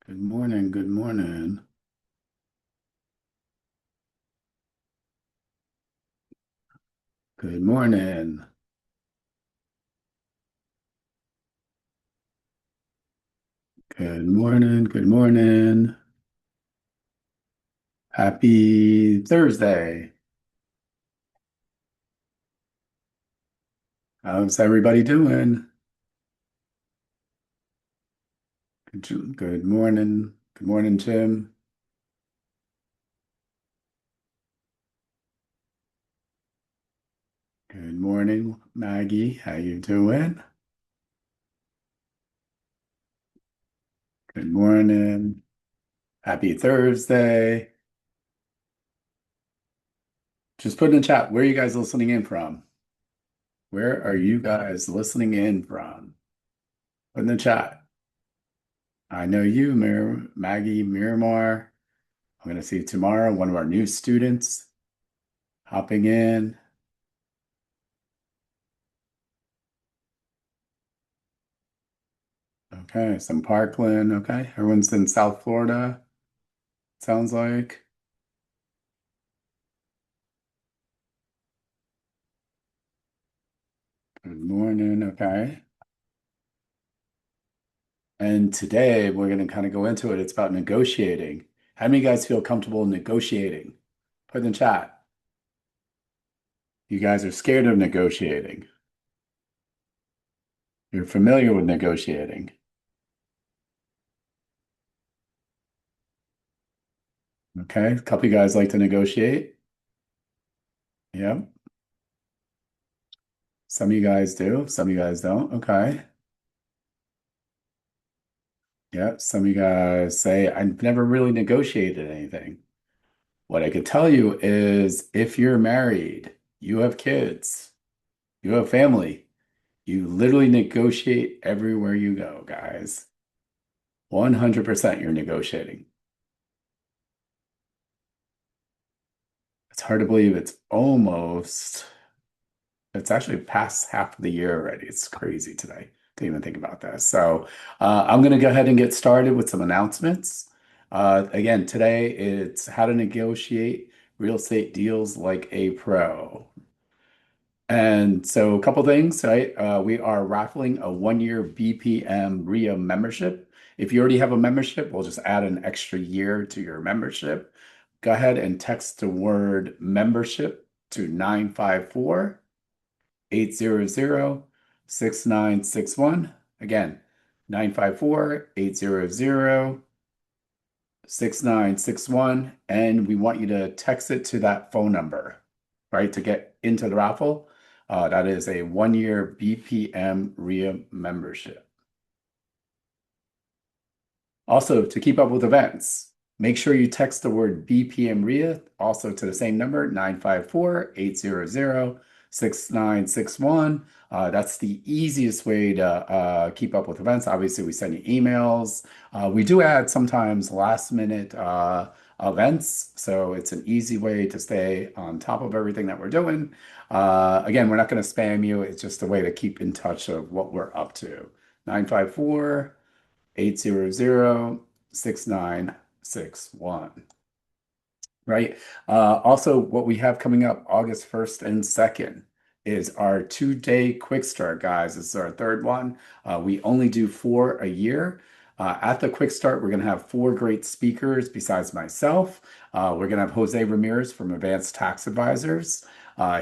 Good morning. Good morning. Good morning. Good morning. Good morning. Happy Thursday. How's everybody doing? Good morning. Good morning, Jim. Good morning, Maggie. How you doing? Good morning. Happy Thursday. Just put in the chat, where are you guys listening in from? Where are you guys listening in from? Put in the chat. I know you, Maggie Miramar. I'm going to see you tomorrow. One of our new students hopping in. Okay, some Parkland. Okay, everyone's in South Florida, sounds like. Good morning. Okay. And today we're going to kind of go into it. It's about negotiating. How many of you guys feel comfortable negotiating? Put in the chat. You guys are scared of negotiating. You're familiar with negotiating. Okay, a couple of you guys like to negotiate. Yep. Some of you guys do, some of you guys don't. Okay. Yep. Some of you guys say, I've never really negotiated anything. What I could tell you is if you're married, you have kids, you have family, you literally negotiate everywhere you go, guys. 100% you're negotiating. It's hard to believe it's actually past half of the year already. It's crazy today to even think about that. So I'm going to go ahead and get started with some announcements. Again, today it's how to negotiate real estate deals like a pro. And so a couple things, right? We are raffling a 1 year BPM RIA membership. If you already have a membership, we'll just add an extra year to your membership. Go ahead and text the word membership to 954-800-6961. Again, 954-800-6961. And we want you to text it to that phone number, right, to get into the raffle. That is a 1 year BPM RIA membership. Also, to keep up with events, make sure you text the word BPM RIA also to the same number, 954-800-6961. That's the easiest way to keep up with events. Obviously, we send you emails. We do add sometimes last minute events, so it's an easy way to stay on top of everything that we're doing. Again, we're not going to spam you. It's just a way to keep in touch of what we're up to. 954-800-6961. Right. Also, what we have coming up August 1st and 2nd is our 2 day quick start, guys. This is our third one. We only do four a year. At the quick start, we're going to have four great speakers besides myself. We're going to have Jose Ramirez from Advanced Tax Advisors.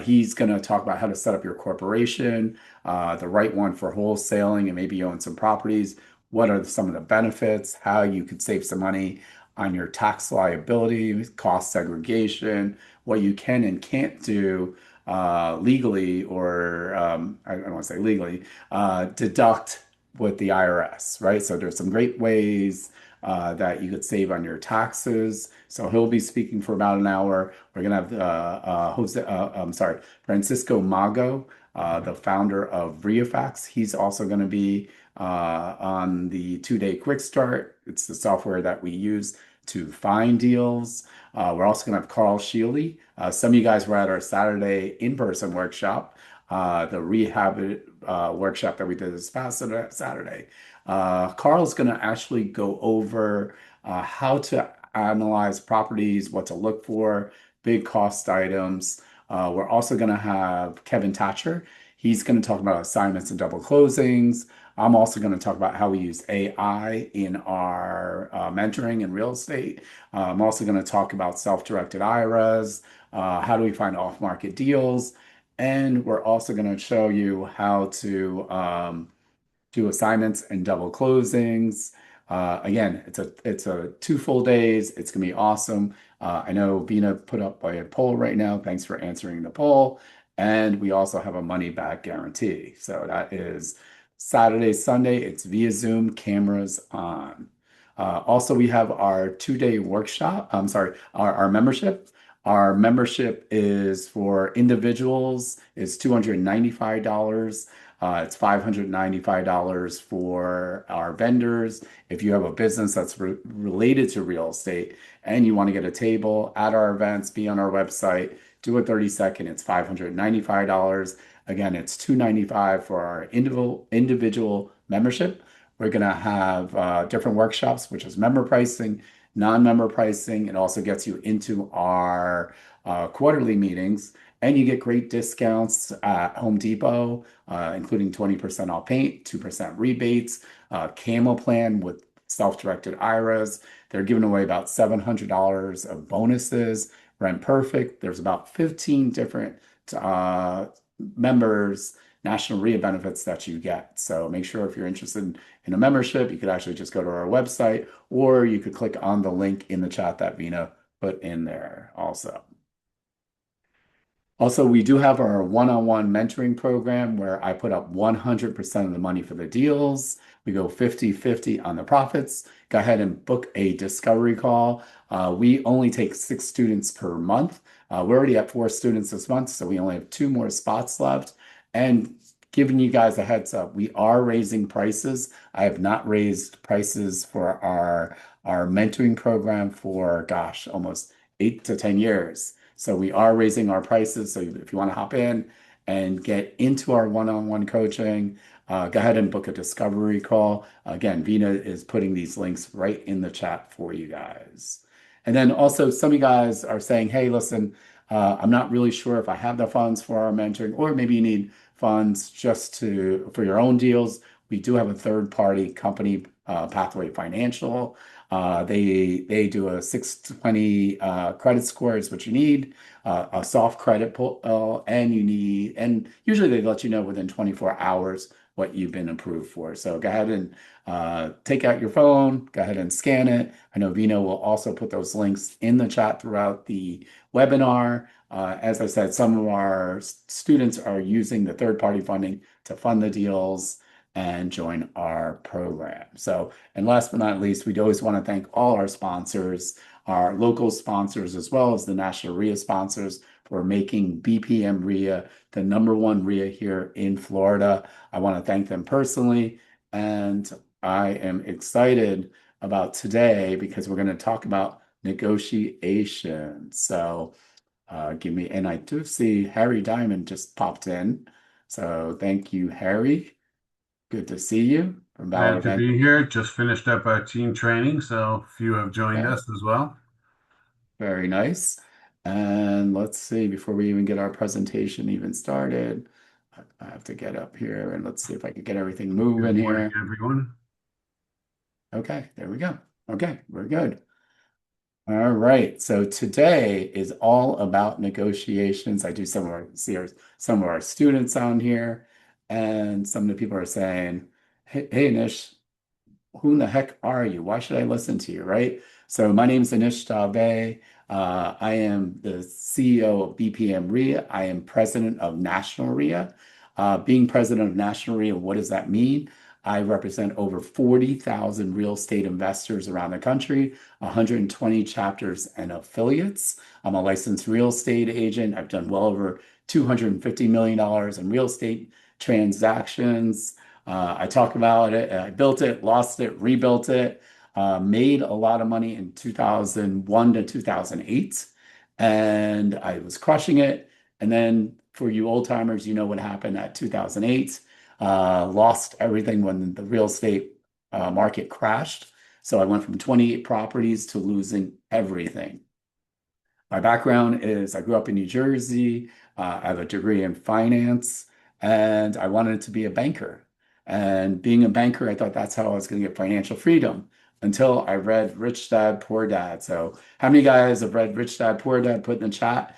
He's going to talk about how to set up your corporation, the right one for wholesaling, and maybe you own some properties. What are some of the benefits, how you could save some money on your tax liability, cost segregation, what you can and can't do legally, or I don't want to say legally, deduct with the IRS, right? So there's some great ways that you could save on your taxes. So he'll be speaking for about an hour. We're gonna have Francisco Mago, the founder of RioFax. He's also going to be on the 2 day quick start. It's the software that we use to find deals. We're also going to have Carl Sheely. Some of you guys were at our Saturday in-person workshop. the rehab workshop that we did this past Saturday. Carl's going to actually go over how to analyze properties, what to look for, big cost items. We're also going to have Kevin Thatcher. He's going to talk about assignments and double closings. I'm also going to talk about how we use AI in our mentoring in real estate. I'm also going to talk about self-directed IRAs. How do we find off-market deals? And we're also going to show you how to do assignments and double closings. Again, it's a 2 full days. It's gonna be awesome. I know Vina put up a poll right now. Thanks for answering the poll. And we also have a money back guarantee. So that is Saturday, Sunday. It's via Zoom, cameras on. Also, we have our 2 day workshop. I'm sorry, our membership. Our membership is for individuals is $295. It's $595 for our vendors. If you have a business that's related to real estate and you want to get a table at our events, be on our website, do a 30-second, it's $595. Again, it's $295 for our individual membership. We're going to have different workshops, which is member pricing, non-member pricing. It also gets you into our quarterly meetings, and you get great discounts at Home Depot, including 20% off paint, 2% rebates, Camo plan with self-directed IRAs. They're giving away about $700 of bonuses. Rent Perfect. There's about 15 different uh, members, National RIA benefits that you get. So make sure if you're interested in a membership, you could actually just go to our website, or you could click on the link in the chat that Vina put in there also. Also, we do have our one-on-one mentoring program where I put up 100% of the money for the deals. We go 50-50 on the profits. Go ahead and book a discovery call. We only take 6 students per month. We're already at 4 students this month, so we only have 2 more spots left. And giving you guys a heads up, we are raising prices. I have not raised prices for our mentoring program for, gosh, almost 8 to 10 years. So we are raising our prices. So if you want to hop in and get into our one-on-one coaching, go ahead and book a discovery call. Again, Vina is putting these links right in the chat for you guys. And then also some of you guys are saying, hey, listen, I'm not really sure if I have the funds for our mentoring, or maybe you need funds just for your own deals. We do have a third-party company, Pathway Financial. They do a 620 credit score is what you need, a soft credit pull, and usually they let you know within 24 hours what you've been approved for. So go ahead and take out your phone, go ahead and scan it. I know Vino will also put those links in the chat throughout the webinar. As I said, some of our students are using the third-party funding to fund the deals and join our program. So, and last but not least, we'd always want to thank all our sponsors, our local sponsors, as well as the National RIA sponsors for making BPM RIA the #1 RIA here in Florida. I want to thank them personally, and I am excited about today because we're going to talk about negotiation. So and I do see Harry Diamond just popped in. So thank you, Harry. Good to see you from Glad Valor to Event. be here. Just finished up our team training, so a few have joined Okay, us as well. very nice. And let's see, before we even get our presentation even started, I have to get up here and let's see if I can get everything Good moving morning, here. everyone. Okay, there we go. Okay, we're good. All right, so today is all about negotiations. I do some of our students on here, and some of the people are saying, hey Nish, who in the heck are you? Why should I listen to you, right? So my name is Anish Dave. I am the CEO of BPM RIA. I am president of National RIA. Being president of National RIA, what does that mean? I represent over 40,000 real estate investors around the country, 120 chapters and affiliates. I'm a licensed real estate agent. I've done well over $250 million in real estate transactions. I talk about it. I built it, lost it, rebuilt it, made a lot of money in 2001 to 2008, and I was crushing it. And then for you old timers, you know what happened at 2008. Lost everything when the real estate market crashed. So I went from 28 properties to losing everything. My background is I grew up in New Jersey. I have a degree in finance, and I wanted to be a banker. And being a banker, I thought that's how I was going to get financial freedom until I read Rich Dad, Poor Dad. So, how many guys have read Rich Dad, Poor Dad? Put in the chat.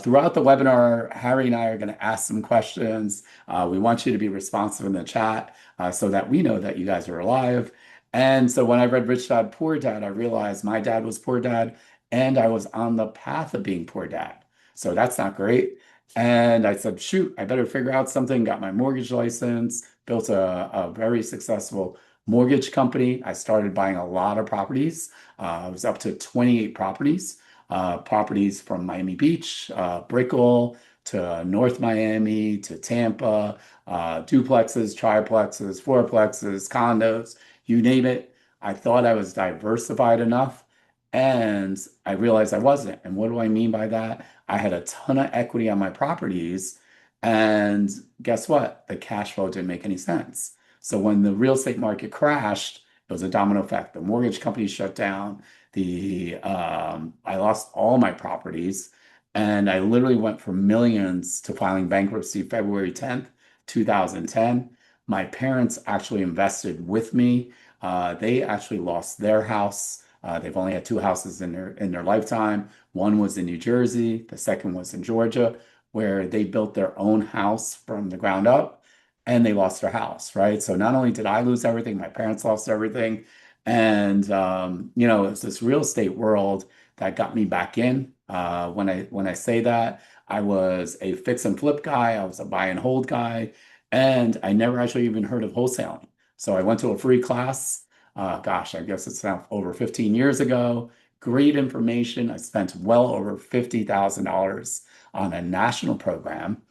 Throughout the webinar, Harry and I are going to ask some questions. We want you to be responsive in the chat so that we know that you guys are alive. And so, when I read Rich Dad, Poor Dad, I realized my dad was poor dad and I was on the path of being poor dad. So that's not great. And I said, shoot, I better figure out something. Got my mortgage license, built a very successful mortgage company. I started buying a lot of properties. I was up to 28 properties, properties from Miami Beach, Brickell, to North Miami, to Tampa, duplexes, triplexes, fourplexes, condos, you name it. I thought I was diversified enough and I realized I wasn't. And what do I mean by that? I had a ton of equity on my properties. And guess what? The cash flow didn't make any sense. So when the real estate market crashed, it was a domino effect. The mortgage company shut down. I lost all my properties. And I literally went from millions to filing bankruptcy February 10th, 2010. My parents actually invested with me. They actually lost their house. They've only had two houses in their lifetime. One was in New Jersey, the second was in Georgia, where they built their own house from the ground up and they lost their house, right? So not only did I lose everything, my parents lost everything. And it's this real estate world that got me back in. When I say that, I was a fix and flip guy, I was a buy and hold guy, and I never actually even heard of wholesaling. So I went to a free class. Gosh, I guess it's now over 15 years ago. Great information. I spent well over $50,000 on a national program.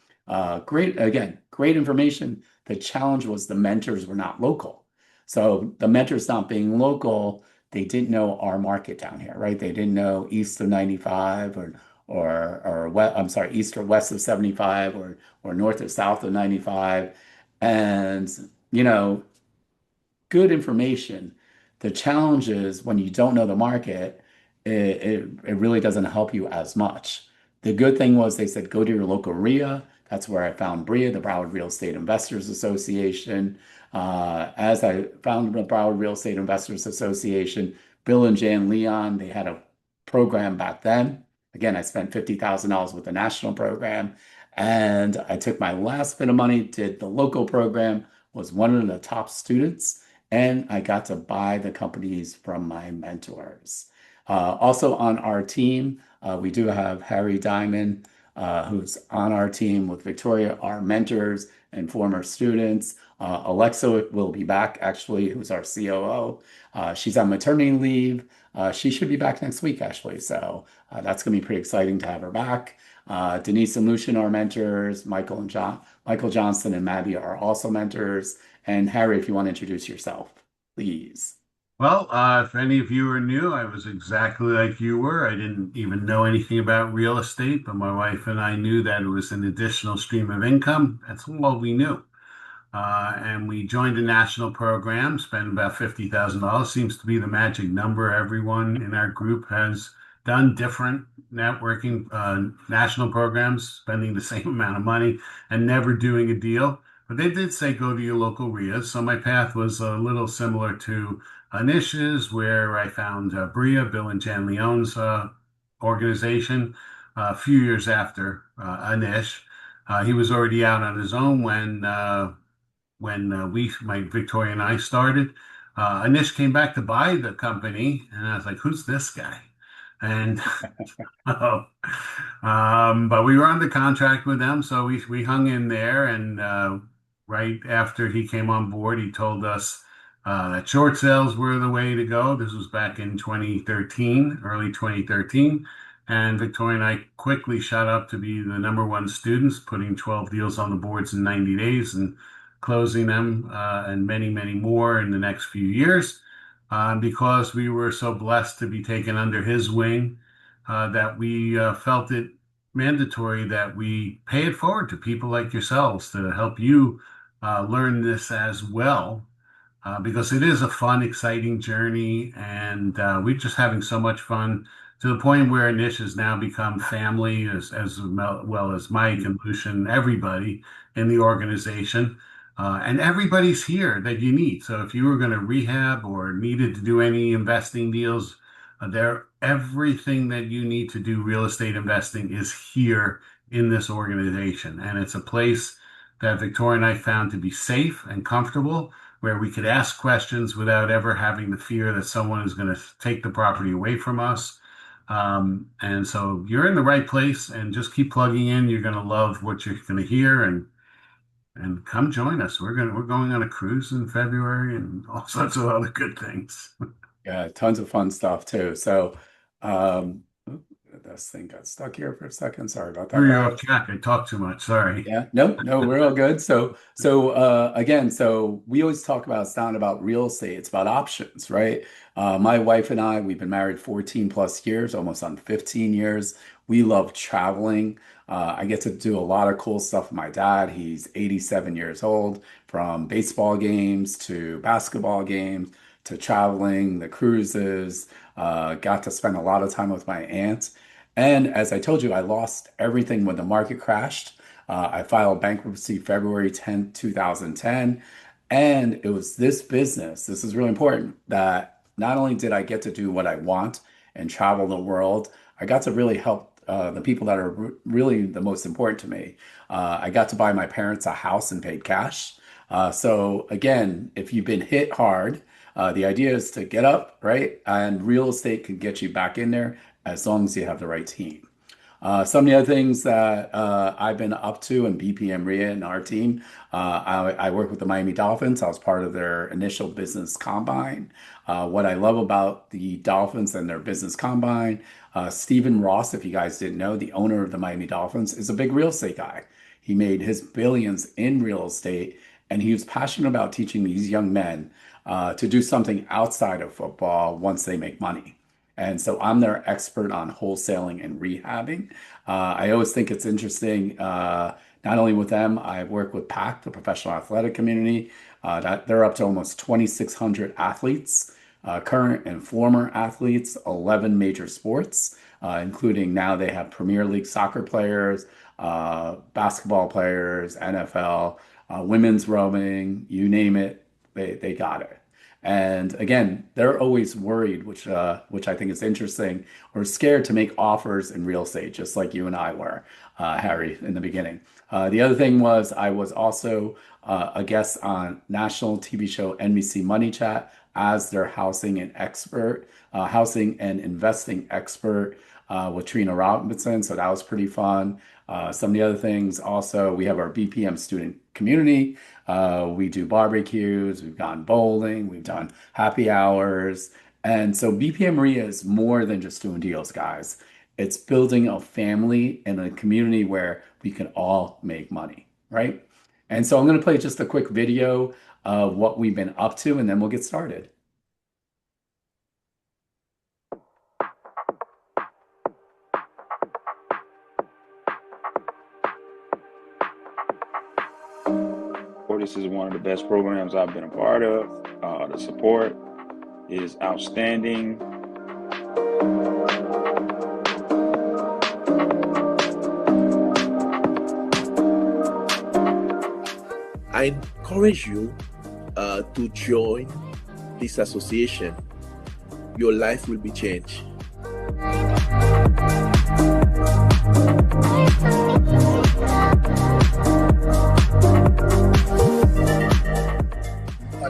Great information. The challenge was the mentors were not local. So the mentors not being local, they didn't know our market down here, right? They didn't know east of 95 I'm sorry, east or west of 75 or north or south of 95. And, you know, good information. The challenge is when you don't know the market, it really doesn't help you as much. The good thing was they said go to your local RIA. That's where I found BRIA, the Broward Real Estate Investors Association. As I found the Broward Real Estate Investors Association, Bill and Jan Leon, they had a program back then. Again, I spent $50,000 with the national program, and I took my last bit of money, did the local program, was one of the top students and I got to buy the companies from my mentors. Also on our team, we do have Harry Diamond, who's on our team with Victoria, our mentors and former students. Alexa will be back, actually, who's our COO. She's on maternity leave. She should be back next week, actually. So that's going to be pretty exciting to have her back. Denise and Lucian are mentors. Michael Johnston and Maddie are also mentors. And Harry, if you want to introduce yourself, please. Well, if any of you are new, I was exactly like you were. I didn't even know anything about real estate, but my wife and I knew that it was an additional stream of income. That's all we knew. And we joined a national program, spent about $50,000. Seems to be the magic number. Everyone in our group has done different networking national programs, spending the same amount of money and never doing a deal. But they did say go to your local RIAs. So my path was a little similar to Anish's, where I found BRIA, Bill and Jan Leon's organization, a few years after Anish. He was already out on his own when my Victoria and I started. Anish came back to buy the company, and I was like, "Who's this guy?" And but we were under contract with them, so we hung in there. And right after he came on board, he told us that short sales were the way to go. This was back in 2013, early 2013. And Victoria and I quickly shot up to be the number one students, putting 12 deals on the boards in 90 days and closing them and many, many more in the next few years because we were so blessed to be taken under his wing that we felt it mandatory that we pay it forward to people like yourselves to help you learn this as well, because it is a fun, exciting journey, and we're just having so much fun to the point where Nish has now become family, as well as Mike and Lucian, everybody in the organization. And everybody's here that you need. So if you were going to rehab or needed to do any investing deals, there everything that you need to do real estate investing is here in this organization. And it's a place that Victoria and I found to be safe and comfortable, where we could ask questions without ever having the fear that someone is going to take the property away from us. And so you're in the right place, and just keep plugging in. You're going to love what you're going to hear, and come join us. We're going on a cruise in February and all sorts of other good things. Yeah, tons of fun stuff too. So, oop, this thing got stuck here for a second. Sorry about that, Threw you off guys. track. I talked too much. Sorry. Yeah, no, we're all good. Again, so we always talk about it's not about real estate, it's about options, right? My wife and I, we've been married 14 plus years, almost on 15 years. We love traveling. I get to do a lot of cool stuff with my dad. He's 87 years old, from baseball games to basketball games to traveling, the cruises. Got to spend a lot of time with my aunt. And as I told you, I lost everything when the market crashed. I filed bankruptcy February 10th, 2010. And it was this business, this is really important, that not only did I get to do what I want and travel the world, I got to really help the people that are really the most important to me. I got to buy my parents a house and paid cash. So again, if you've been hit hard, the idea is to get up, right? And real estate can get you back in there as long as you have the right team. Some of the other things that I've been up to in BPM RIA and our team, I work with the Miami Dolphins. I was part of their initial business combine. What I love about the Dolphins and their business combine, Stephen Ross, if you guys didn't know, the owner of the Miami Dolphins, is a big real estate guy. He made his billions in real estate, and he was passionate about teaching these young men to do something outside of football once they make money. And so I'm their expert on wholesaling and rehabbing. I always think it's interesting, not only with them, I work with PAC, the professional athletic community, that they're up to almost 2,600 athletes, current and former athletes, 11 major sports, including now they have Premier League soccer players, basketball players, NFL, women's rowing, you name it, they got it. And again, they're always worried, which I think is interesting, or scared to make offers in real estate, just like you and I were, Harry, in the beginning. The other thing was I was also a guest on national TV show NBC Money Chat as their housing and investing expert with Trina Robinson. So that was pretty fun. Some of the other things also, we have our BPM student community. We do barbecues, we've gone bowling, we've done happy hours. And so BPM RIA is more than just doing deals, guys. It's building a family and a community where we can all make money, right? And so I'm going to play just a quick video of what we've been up to, and then we'll get started. This is one of the best programs I've been a part of. The support is outstanding. I encourage you to join this association. Your life will be changed.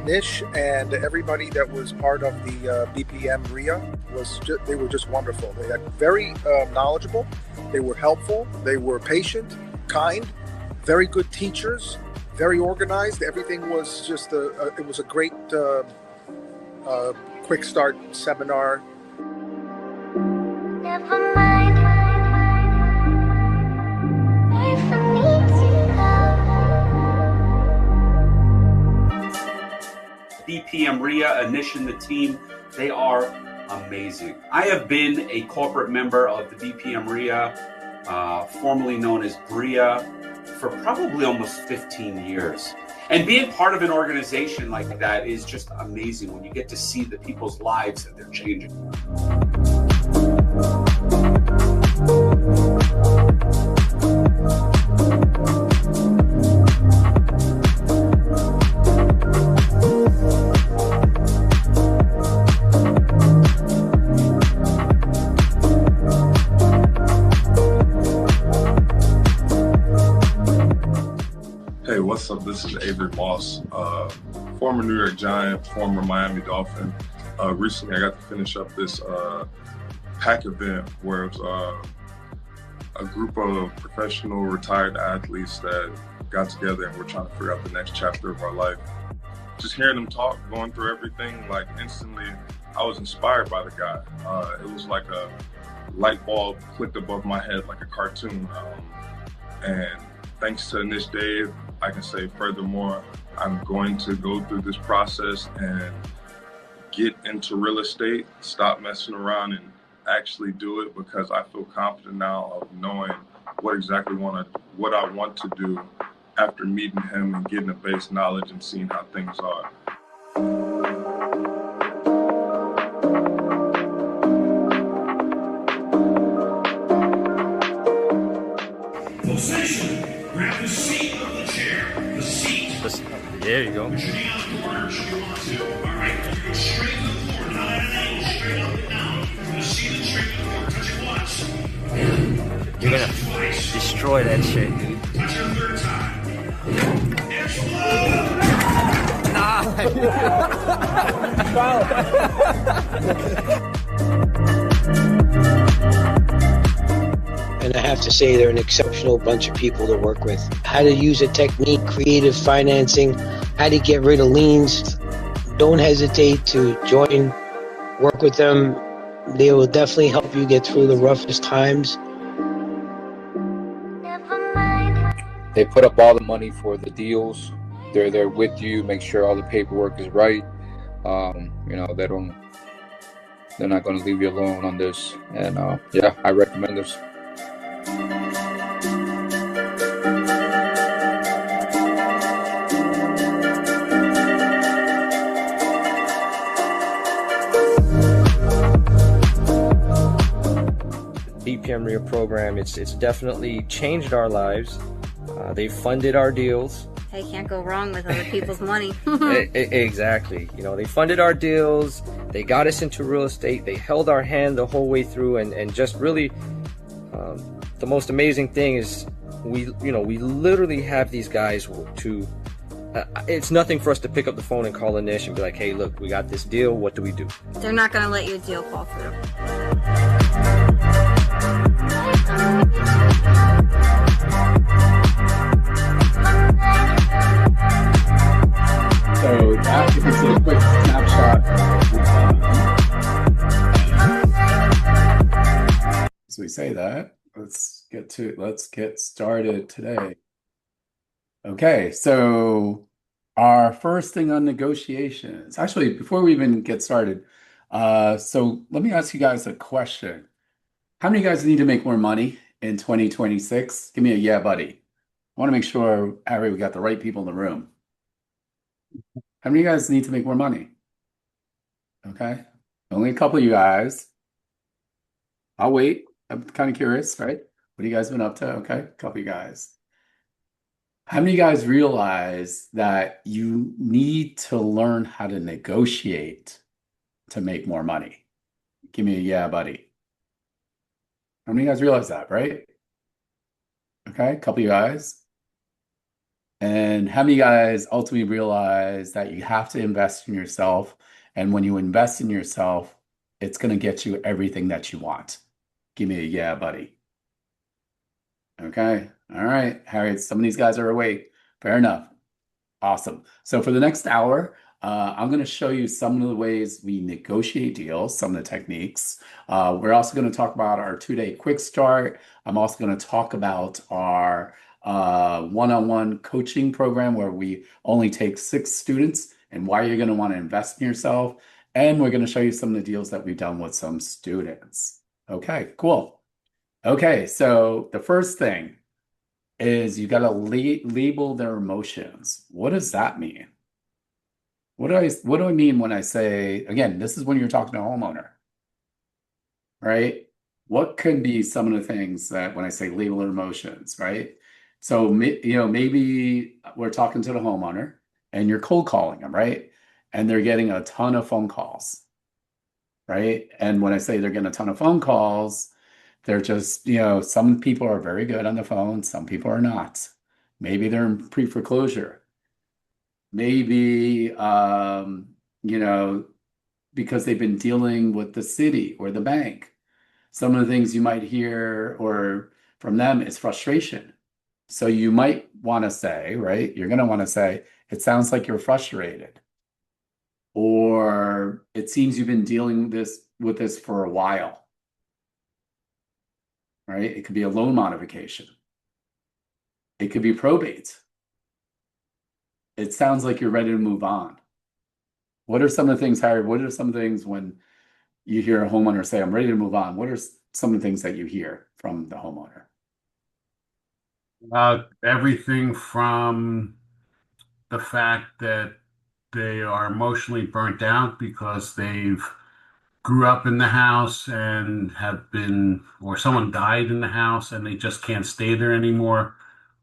Nish and everybody that was part of the BPM RIA they were just wonderful. They are very knowledgeable. They were helpful. They were patient, kind, very good teachers, very organized. Everything was just it was a great quick start seminar. Never mind. Wait for me to go. BPM RIA, Anish and the team, they are amazing. I have been a corporate member of the BPM RIA formerly known as BRIA, for probably almost 15 years. And being part of an organization like that is just amazing when you get to see the people's lives that they're changing. Hey, what's up? This is Avery Moss, former New York Giant, former Miami Dolphin. Recently, I got to finish up this pack event where it was a group of professional retired athletes that got together and we're trying to figure out the next chapter of our life. Just hearing them talk, going through everything, like instantly, I was inspired by the guy. It was like a light bulb clicked above my head like a cartoon. And thanks to Nish Dave, I can say furthermore, I'm going to go through this process and get into real estate, stop messing around and actually do it, because I feel confident now of knowing what I want to do after meeting him and getting a base knowledge and seeing how things are. Position. Grab the seat of the chair. The seat. There you go. Put your knee on the corner if you want to. All right. You go straight in the floor, not at an angle. Straight up and down. From the seat straight to the floor. Touch it once. You're gonna twice. destroy that shit, dude. Touch it a third time. Explode! And I have to say, they're an exceptional bunch of people to work with. How to use a technique, creative financing, how to get rid of liens. Don't hesitate to join, work with them. They will definitely help you get through the roughest times. They put up all the money for the deals. They're there with you, make sure all the paperwork is right. They're not going to leave you alone on this. And yeah, I recommend this. BPM RIA program, it's definitely changed our lives. They funded our deals. Hey, can't go wrong with other people's money. Exactly. They funded our deals. They got us into real estate. They held our hand the whole way through, and just really, the most amazing thing is we literally have these guys to. It's nothing for us to pick up the phone and call Anish and be like, "Hey, look, we got this deal. What do we do?" They're not going to let your deal fall through. So that is a quick snapshot. As we say that, let's get started today. Okay, so our first thing on negotiations. Actually, before we even get started, so let me ask you guys a question. How many of you guys need to make more money in 2026? Give me a yeah, buddy. I want to make sure, Harry, we got the right people in the room. How many of you guys need to make more money? Okay, only a couple of you guys. I'll wait. I'm kind of curious, right? What have you guys been up to? Okay, a couple of you guys. How many of you guys realize that you need to learn how to negotiate to make more money? Give me a yeah, buddy. How many of you guys realize that, right? Okay, a couple of you guys. And how many of you guys ultimately realize that you have to invest in yourself? And when you invest in yourself, it's going to get you everything that you want. Give me a yeah, buddy. Okay. All right, Harry, some of these guys are awake. Fair enough. Awesome. So for the next hour, I'm going to show you some of the ways we negotiate deals, some of the techniques. We're also going to talk about our 2-day quick start. I'm also going to talk about our one-on-one coaching program where we only take 6 students and why you're going to want to invest in yourself. And we're going to show you some of the deals that we've done with some students. Okay, cool. Okay, so the first thing is you got to label their emotions. What does that mean? What do I mean when I say, again, this is when you're talking to a homeowner, right? What could be some of the things that when I say label their emotions, right? So, maybe we're talking to the homeowner and you're cold calling them, right? And they're getting a ton of phone calls, right? And when I say they're getting a ton of phone calls, they're just, some people are very good on the phone, some people are not. Maybe they're in pre-foreclosure. Maybe, you know, because they've been dealing with the city or the bank. Some of the things you might hear or from them is frustration. So you might want to say, right? You're going to want to say, it sounds like you're frustrated, or it seems you've been dealing with this for a while, right? It could be a loan modification. It could be probate. It sounds like you're ready to move on. What are some of the things, Harry? What are some things when you hear a homeowner say, I'm ready to move on? What are some of the things that you hear from the homeowner? Everything from the fact that they are emotionally burnt out because they've grew up in the house and have been, or someone died in the house and they just can't stay there anymore,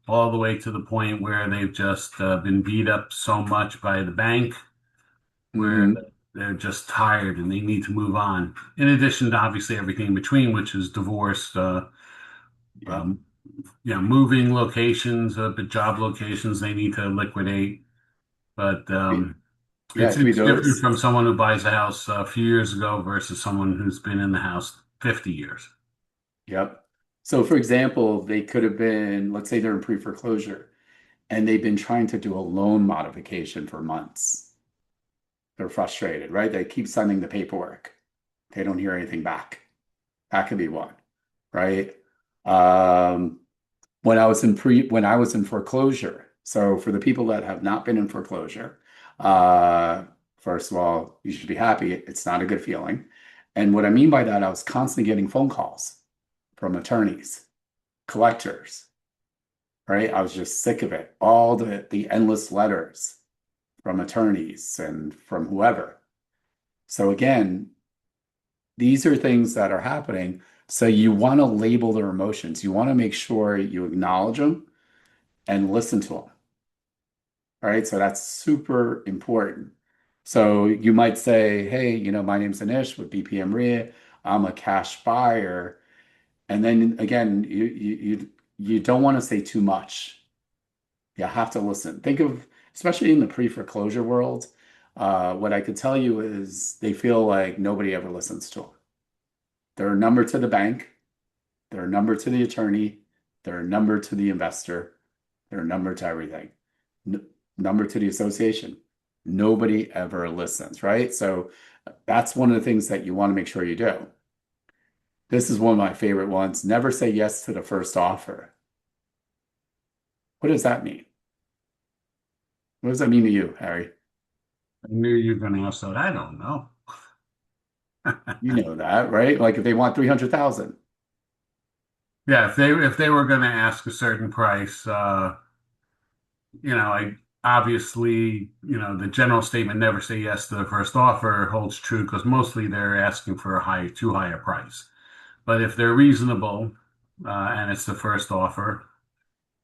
all the way to the point where they've just been beat up so much by the bank where they're just tired and they need to move on. In addition to obviously everything in between, which is divorce, moving locations, job locations they need to liquidate. But Yeah, it's it could be different those. from someone who buys a house a few years ago versus someone who's been in the house 50 years. Yep. So, for example, they could have been, let's say they're in pre-foreclosure and they've been trying to do a loan modification for months. They're frustrated, right? They keep sending the paperwork. They don't hear anything back. That could be one, right? Um, when I was in foreclosure. So for the people that have not been in foreclosure, first of all, you should be happy. It's not a good feeling. And what I mean by that, I was constantly getting phone calls from attorneys, collectors, right? I was just sick of it. All the endless letters from attorneys and from whoever. So again, these are things that are happening. So you want to label their emotions. You want to make sure you acknowledge them and listen to them. All right. So that's super important. So you might say, hey, my name's Anish with BPM RIA. I'm a cash buyer. And then again, you don't want to say too much. You have to listen. Think of, especially in the pre-foreclosure world, what I could tell you is they feel like nobody ever listens to them. They're a number to the bank. They're a number to the attorney. They're a number to the investor. They're a number to everything. Number to the association. Nobody ever listens, right? So that's one of the things that you want to make sure you do. This is one of my favorite ones. Never say yes to the first offer. What does that mean? What does that mean to you, Harry? I knew you were going to ask that. I don't know. You know that, right? Like if they want 300,000. Yeah, if they were going to ask a certain price, I obviously, the general statement never say yes to the first offer holds true because mostly they're asking for too high a price. But if they're reasonable, and it's the first offer,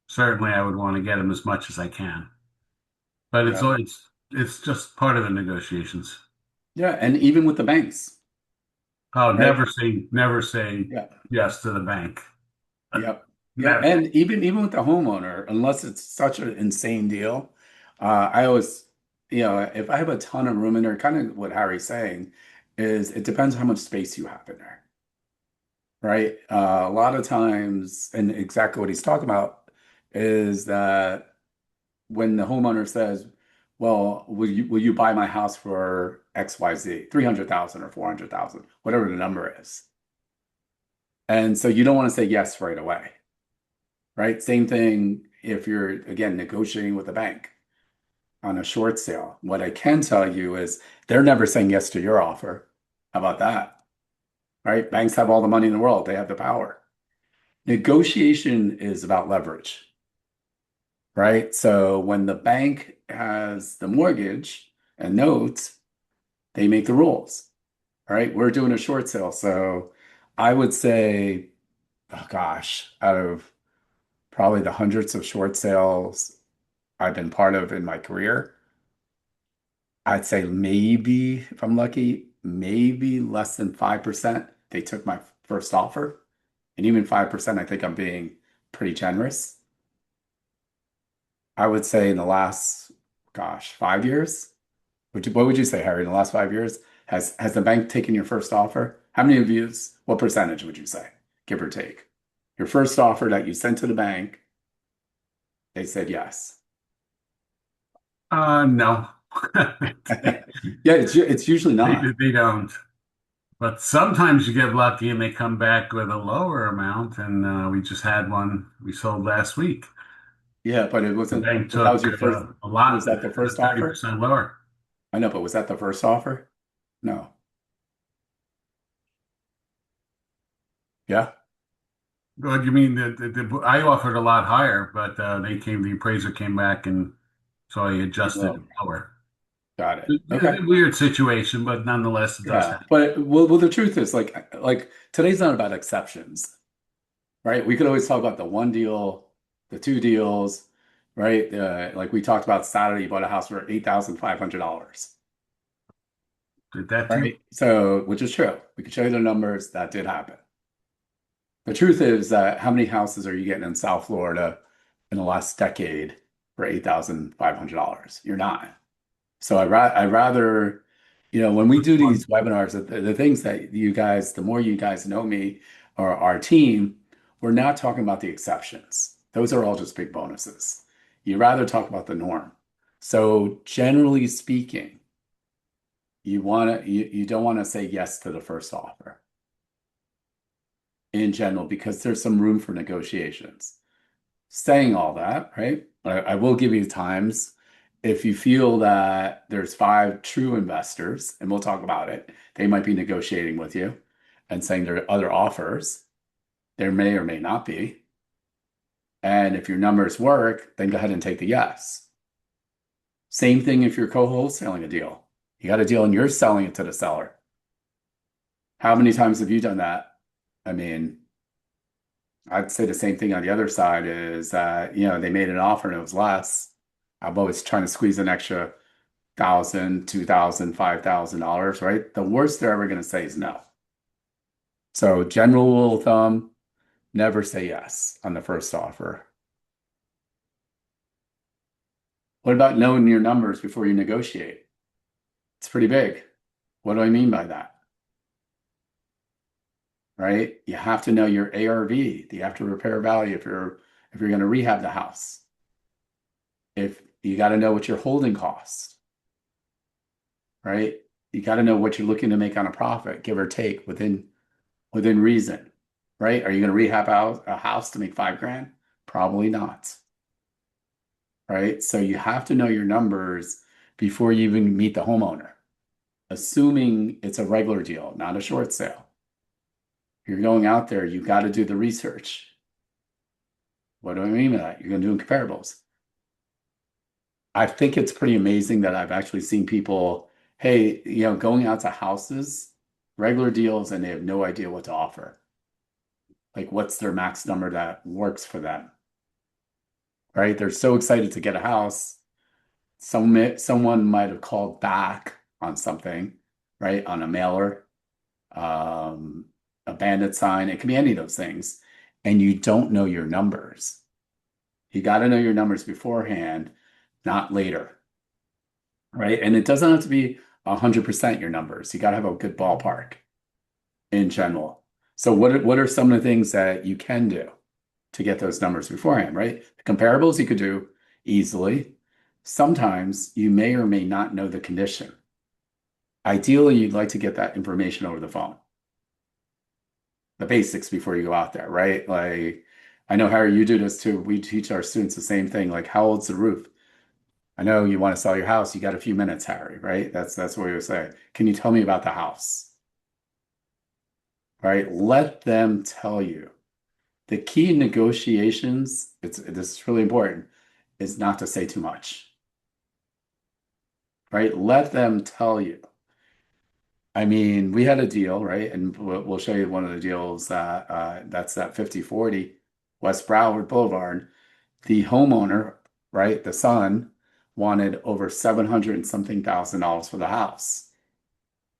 certainly I would want to get them as much as I can. But it's just part of the negotiations. Yeah, and even with the banks. Oh, right? never say yes to the bank. Yep. Yeah, and even with the homeowner, unless it's such an insane deal, I always, if I have a ton of room in there, kind of what Harry's saying is it depends how much space you have in there, right? A lot of times, and exactly what he's talking about is that when the homeowner says, well, will you buy my house for XYZ, 300,000 or 400,000, whatever the number is. And so you don't want to say yes right away, right? Same thing if you're, again, negotiating with a bank on a short sale. What I can tell you is they're never saying yes to your offer. How about that? Right? Banks have all the money in the world. They have the power. Negotiation is about leverage, right? So when the bank has the mortgage and notes, they make the rules, right? We're doing a short sale. So I would say, oh gosh, out of probably the hundreds of short sales I've been part of in my career, I'd say maybe, if I'm lucky, maybe less than 5% they took my first offer. And even 5%, I think I'm being pretty generous. I would say in the last, gosh, 5 years, what would you say, Harry, in the last 5 years, has the bank taken your first offer? How many of you, what percentage would you say, give or take? Your first offer that you sent to the bank, they said yes. No. Yeah, it's usually not. They don't. But sometimes you get lucky and they come back with a lower amount, and we just had one we sold last week. Yeah, but it The wasn't, bank but that was took your first, a lot, was that the first offer? 30% lower. I know, but was that the first offer? No. Yeah. Well, you mean I offered a lot higher, but the appraiser came back and so I adjusted it Well, lower. got it. It's Okay. a weird situation, but nonetheless, it does Yeah, happen. but the truth is, like today's not about exceptions, right? We could always talk about the one deal, the two deals, right? Like we talked about Saturday, you bought a house for $8,500, Did that too? right? So, which is true. We could show you the numbers. That did happen. The truth is that how many houses are you getting in South Florida in the last decade for $8,500? You're not. So I'd rather, when we do these webinars, the things that you guys, the more you guys know me or our team, we're not talking about the exceptions. Those are all just big bonuses. You rather talk about the norm. So generally speaking, you don't want to say yes to the first offer in general because there's some room for negotiations. Saying all that, right? I will give you times if you feel that there's 5 true investors, and we'll talk about it, they might be negotiating with you and saying there are other offers. There may or may not be. And if your numbers work, then go ahead and take the yes. Same thing if you're co-wholesaling a deal. You got a deal and you're selling it to the seller. How many times have you done that? I mean, I'd say the same thing on the other side is that, they made an offer and it was less. I'm always trying to squeeze an extra $1,000, $2,000, $5,000, right? The worst they're ever going to say is no. So general rule of thumb, never say yes on the first offer. What about knowing your numbers before you negotiate? It's pretty big. What do I mean by that? Right? You have to know your ARV, the after repair value if you're going to rehab the house. If you got to know what your holding costs, right? You got to know what you're looking to make on a profit, give or take within reason, right? Are you going to rehab a house to make $5,000? Probably not, right? So you have to know your numbers before you even meet the homeowner, assuming it's a regular deal, not a short sale. You're going out there, you got to do the research. What do I mean by that? You're going to do comparables. I think it's pretty amazing that I've actually seen people, hey, going out to houses, regular deals, and they have no idea what to offer. Like, what's their max number that works for them? Right? They're so excited to get a house. Someone might have called back on something, right? On a mailer, a bandit sign. It can be any of those things. And you don't know your numbers. You got to know your numbers beforehand, not later, right? And it doesn't have to be 100% your numbers. You got to have a good ballpark in general. So what are some of the things that you can do to get those numbers beforehand, right? The comparables you could do easily. Sometimes you may or may not know the condition. Ideally, you'd like to get that information over the phone. The basics before you go out there, right? Like, I know, Harry, you do this too. We teach our students the same thing. Like, how old's the roof? I know you want to sell your house. You got a few minutes, Harry, right? That's what we would say. Can you tell me about the house? Right? Let them tell you. The key in negotiations, this is really important, is not to say too much, right? Let them tell you. I mean, we had a deal, right? And we'll show you one of the deals that that's that 5040 West Broward Boulevard. The homeowner, right, the son, wanted over 700 and something thousand dollars for the house.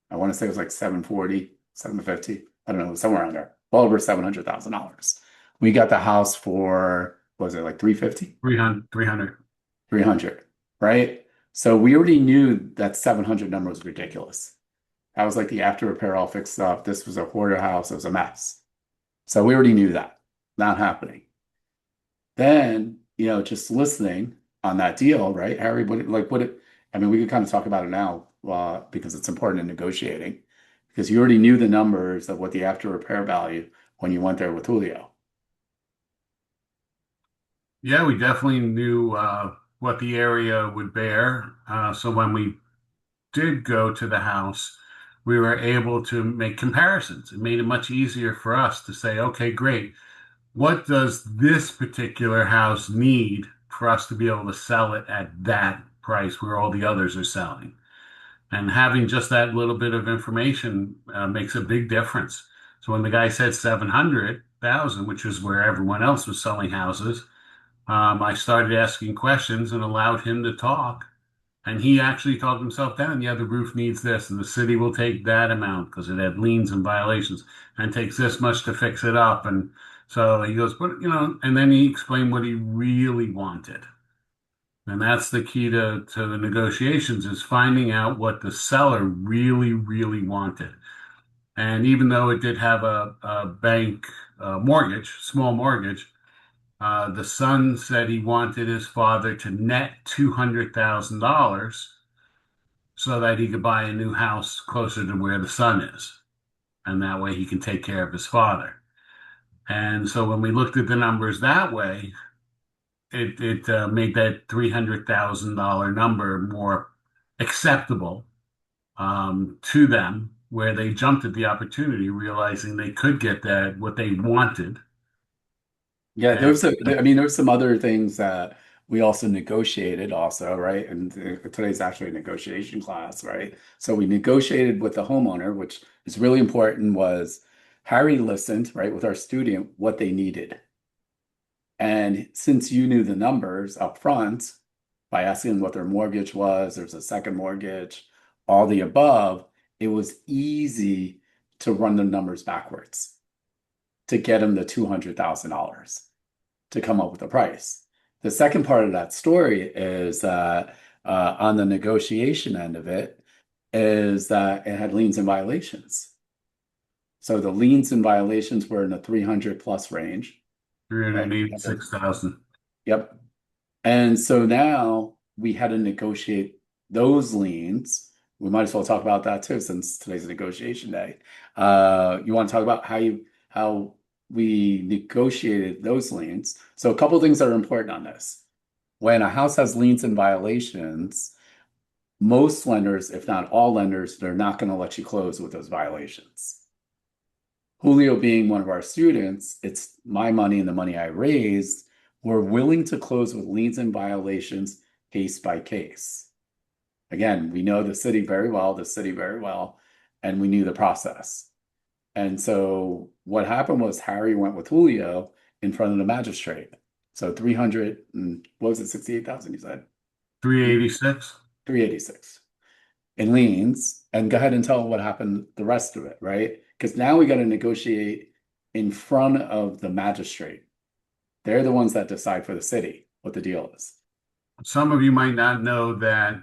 I want to say it was like 740, 750. I don't know, somewhere around there. Well over $700,000. We got the house for, what was it, like 350? 300. 300, right? So we already knew that 700 number was ridiculous. That was like the after repair all fixed up. This was a hoarder house. It was a mess. So we already knew that. Not happening. Then, just listening on that deal, right? Harry, I mean, we could kind of talk about it now because it's important in negotiating because you already knew the numbers of what the after repair value when you went there with Julio. Yeah, we definitely knew what the area would bear. So when we did go to the house, we were able to make comparisons. It made it much easier for us to say, okay, great. What does this particular house need for us to be able to sell it at that price where all the others are selling? And having just that little bit of information makes a big difference. So when the guy said 700,000, which is where everyone else was selling houses, I started asking questions and allowed him to talk. And he actually talked himself down. Yeah, the roof needs this, and the city will take that amount because it had liens and violations, and takes this much to fix it up. And so he goes, but and then he explained what he really wanted. And that's the key to the negotiations is finding out what the seller really, really wanted. And even though it did have a bank mortgage, small mortgage, the son said he wanted his father to net $200,000 so that he could buy a new house closer to where the son is. And that way he can take care of his father. And so when we looked at the numbers that way, it made that $300,000 number more acceptable to them, where they jumped at the opportunity, realizing they could get that what they wanted. Yeah, there was some other things that we also negotiated also, right? And today's actually a negotiation class, right? So we negotiated with the homeowner, which is really important, was Harry listened, right, with our student, what they needed. And since you knew the numbers up front by asking what their mortgage was, there's a second mortgage, all the above, it was easy to run the numbers backwards to get them the $200,000 to come up with a price. The second part of that story is that on the negotiation end of it is that it had liens and violations. So the liens and violations were in the 300 plus range. 386,000. Yep. And so now we had to negotiate those liens. We might as well talk about that too, since today's a negotiation day. You want to talk about how we negotiated those liens? So a couple of things that are important on this. When a house has liens and violations, most lenders, if not all lenders, they're not going to let you close with those violations. Julio being one of our students, it's my money and the money I raised. We're willing to close with liens and violations case by case. Again, we know the city very well, and we knew the process. And so what happened was Harry went with Julio in front of the magistrate. So 300 and what was it, 68,000 you said? 386. 386 in liens. And go ahead and tell what happened the rest of it, right? Because now we got to negotiate in front of the magistrate. They're the ones that decide for the city what the deal is. Some of you might not know that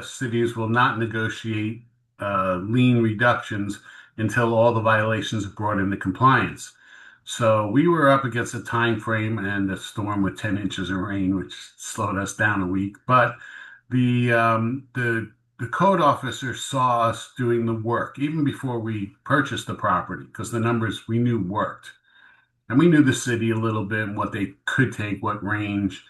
cities will not negotiate lien reductions until all the violations are brought into compliance. So we were up against a time frame and a storm with 10 inches of rain, which slowed us down a week. But the code officer saw us doing the work even before we purchased the property, because the numbers we knew worked. And we knew the city a little bit and what they could take, what range.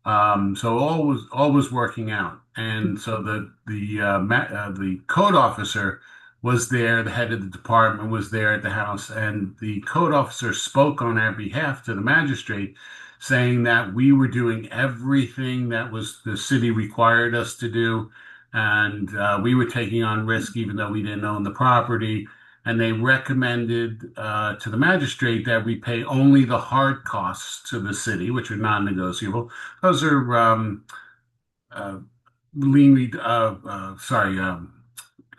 So all was working out. And so the code officer was there, the head of the department was there at the house, and the code officer spoke on our behalf to the magistrate, saying that we were doing everything that was the city required us to do, and we were taking on risk even though we didn't own the property. And they recommended to the magistrate that we pay only the hard costs to the city, which are non-negotiable. Those are uh, lien, sorry,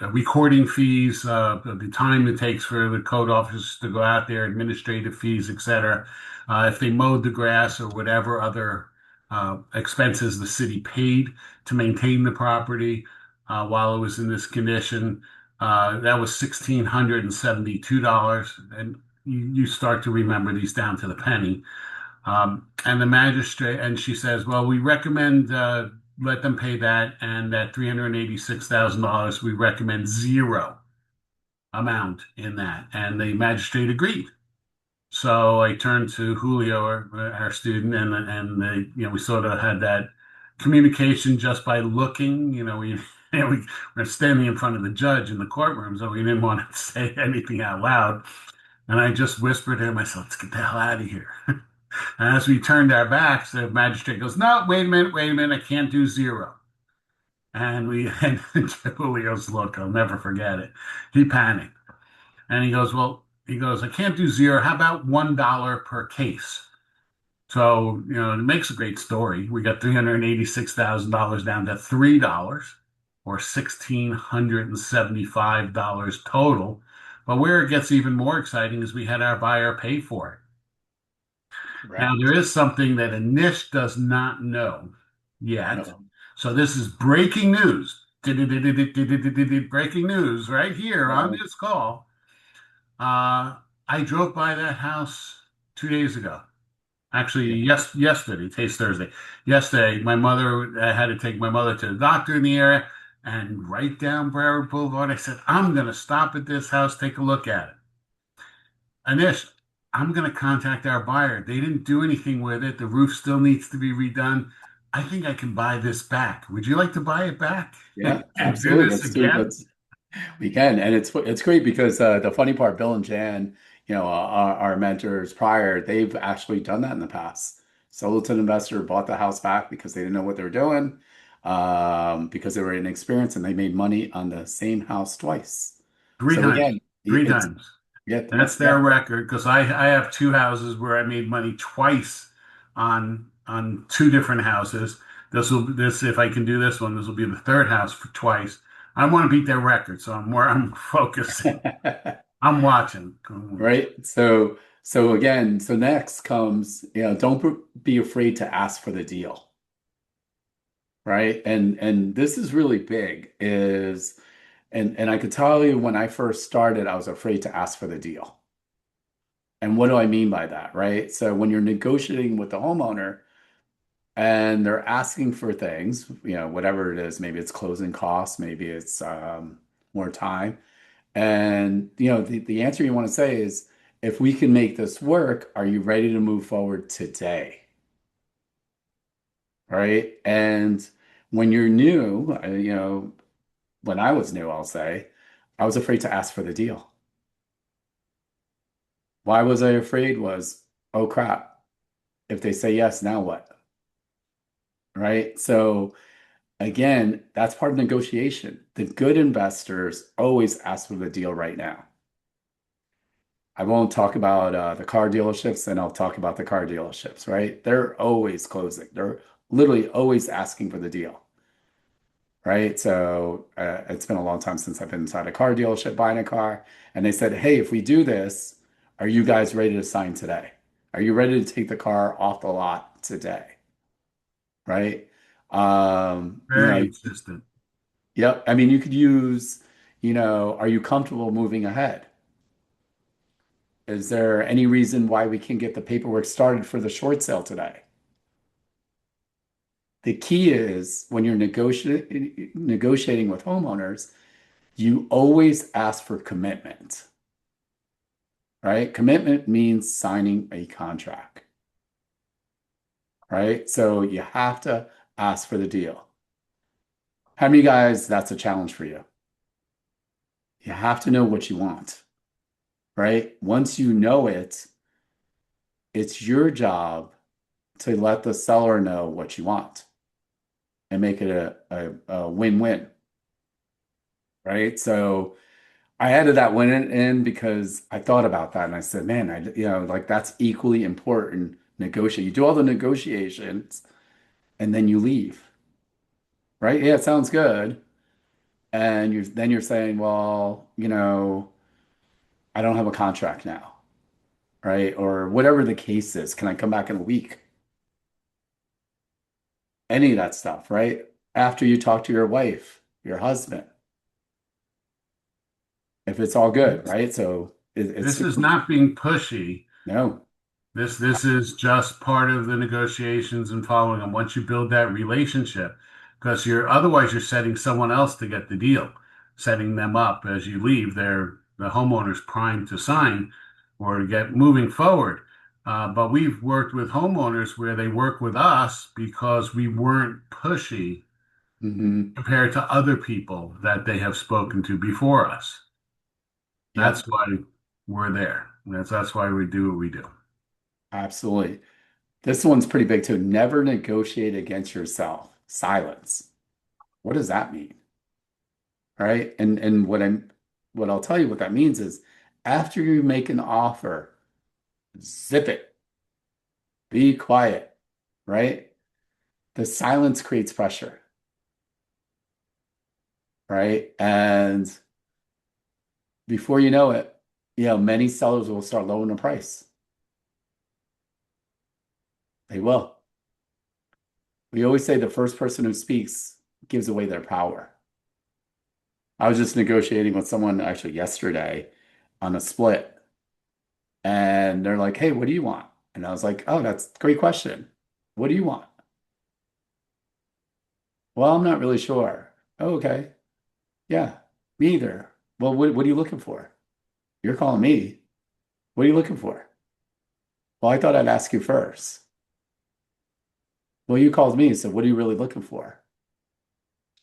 recording fees, the time it takes for the code officers to go out there, administrative fees, etc. If they mowed the grass or whatever other expenses the city paid to maintain the property while it was in this condition, that was $1,672. And you start to remember these down to the penny. And the magistrate, and she says, well, we recommend let them pay that, and that $386,000, we recommend zero amount in that. And the magistrate agreed. So I turned to Julio, our student, and we sort of had that communication just by looking. We were standing in front of the judge in the courtroom, so we didn't want to say anything out loud. And I just whispered to him, I said, let's get the hell out of here. And as we turned our backs, the magistrate goes, no, wait a minute, I can't do zero. And Julio's look, I'll never forget it. He panicked. And he goes, I can't do zero. How about $1 per case? So, it makes a great story. We got $386,000 down to $3 or $1,675 total. But where it gets even more exciting is we had our buyer pay for it. Right. Now, there is something that Anish does not know yet. No. So this is breaking news. Breaking news right here on this call. I drove by that house 2 days ago. Actually, yesterday. Today's Thursday. Yesterday, I had to take my mother to the doctor in the area, and right down Broward Boulevard, I said, I'm going to stop at this house, take a look at it. Anish, I'm going to contact our buyer. They didn't do anything with it. The roof still needs to be redone. I think I can buy this back. Would you like to buy it back? Yeah, absolutely. Let's do it. We can. And it's great because the funny part, Bill and Jan, our mentors prior, they've actually done that in the past. Soliton Investor bought the house back because they didn't know what they were doing, because they were inexperienced, and they made money on the same house twice. Three times. Yeah, that's their record, because I have two houses where I made money twice on two different houses. If I can do this one, this will be the third house for twice. I want to beat their record, so I'm focusing. I'm watching. Right. So next comes, don't be afraid to ask for the deal. Right. And this is really big and I could tell you when I first started, I was afraid to ask for the deal. And what do I mean by that? Right. So when you're negotiating with the homeowner and they're asking for things, whatever it is, maybe it's closing costs, maybe it's more time. And, the answer you want to say is, if we can make this work, are you ready to move forward today? Right. And when you're new, when I was new, I'll say, I was afraid to ask for the deal. Why was I afraid? Oh crap. If they say yes, now what? Right. So again, that's part of negotiation. The good investors always ask for the deal right now. I won't talk about the car dealerships, and I'll talk about the car dealerships, right? They're always closing. They're literally always asking for the deal, right? So it's been a long time since I've been inside a car dealership buying a car. And they said, hey, if we do this, are you guys ready to sign today? Are you ready to take the car off the lot today? Right? Very consistent. Yep. I mean, you could use, are you comfortable moving ahead? Is there any reason why we can get the paperwork started for the short sale today? The key is when you're negotiating with homeowners, you always ask for commitment, right? Commitment means signing a contract, right? So you have to ask for the deal. How many guys, that's a challenge for you? You have to know what you want, right? Once you know it, it's your job to let the seller know what you want and make it a win-win, right? So I added that one in because I thought about that and I said, man, like that's equally important. Negotiate. You do all the negotiations and then you leave, right? Yeah, it sounds good. And you're saying, well, I don't have a contract now, right? Or whatever the case is. Can I come back in a week? Any of that stuff, right? After you talk to your wife, your husband, if it's all good, right? So it's This is not being pushy. no. This is just part of the negotiations and following them. Once you build that relationship, because you're setting someone else to get the deal, setting them up as you leave. The homeowner's primed to sign or to get moving forward. But we've worked with homeowners where they work with us because we weren't pushy compared to other people that they have spoken to before us. That's why we're there. That's why we do what we do. Absolutely. This one's pretty big too. Never negotiate against yourself. Silence. What does that mean? Right? And what I'll tell you what that means is after you make an offer, zip it. Be quiet, right? The silence creates pressure, right? And before you know it, many sellers will start lowering the price. They will. We always say the first person who speaks gives away their power. I was just negotiating with someone actually yesterday on a split, and they're like, hey, what do you want? And I was like, oh, that's a great question. What do you want? Well, I'm not really sure. Oh, okay. Yeah, me either. Well, what are you looking for? You're calling me. What are you looking for? Well, I thought I'd ask you first. Well, you called me, so what are you really looking for?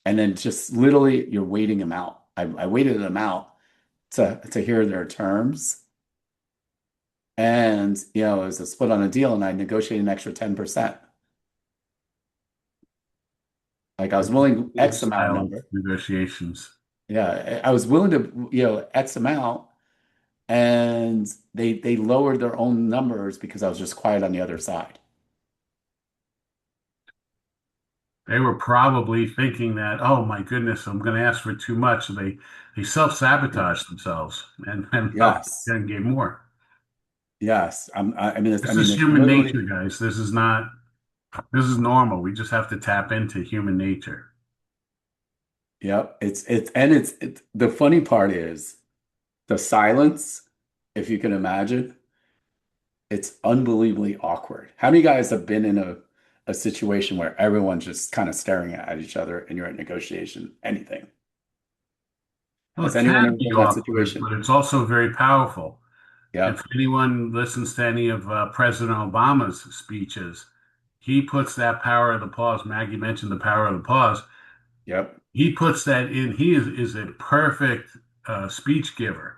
And then just literally you're waiting them out. I waited them out to hear their terms. And it was a split on a deal and I negotiated an extra 10%. Like I was willing X amount number. Negotiations. Yeah, I was willing to, X amount, and they lowered their own numbers because I was just quiet on the other side. They were probably thinking that, oh my goodness, I'm going to ask for too much. So they self-sabotage themselves and Yes. gave more. Yes. This is human nature, guys. This is normal. We just have to tap into human nature. Yep. It's the funny part is the silence, if you can imagine, it's unbelievably awkward. How many guys have been in a situation where everyone's just kind of staring at each other and you're at negotiation, anything? Well, Has it anyone can ever be been in that awkward, situation? but it's also very powerful. Yep. If anyone listens to any of President Obama's speeches, he puts that power of the pause. Maggie mentioned the power of the pause. Yep. He puts that in. He is a perfect speech giver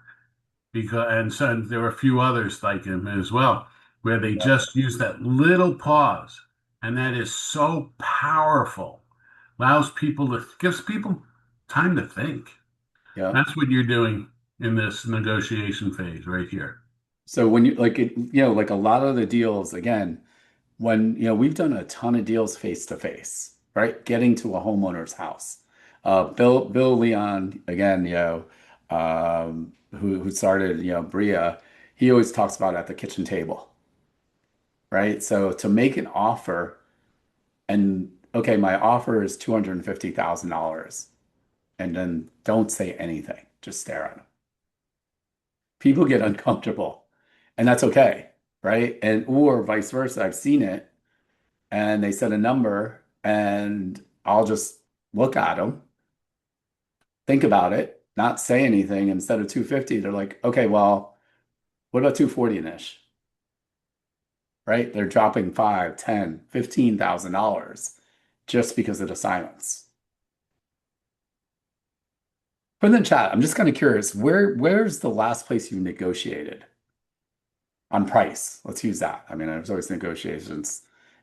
and there were a few others like him as well, where they just use that little pause, and that is so powerful. Gives people time to think. Yeah. That's what you're doing in this negotiation phase right here. So when you like a lot of the deals, again, when we've done a ton of deals face to face, right? Getting to a homeowner's house. Bill Leon, again, who started, Bria, he always talks about at the kitchen table, right? So to make an offer and okay, my offer is $250,000, and then don't say anything, just stare at them. People get uncomfortable, and that's okay, right? Or vice versa. I've seen it, and they said a number, and I'll just look at them, think about it, not say anything. Instead of 250, they're like, okay, well, what about 240-ish? Right? They're dropping $5, $10, $15,000 just because of the silence. Put in the chat. I'm just kind of curious. Where's the last place you negotiated on price? Let's use that. I mean, there's always negotiations.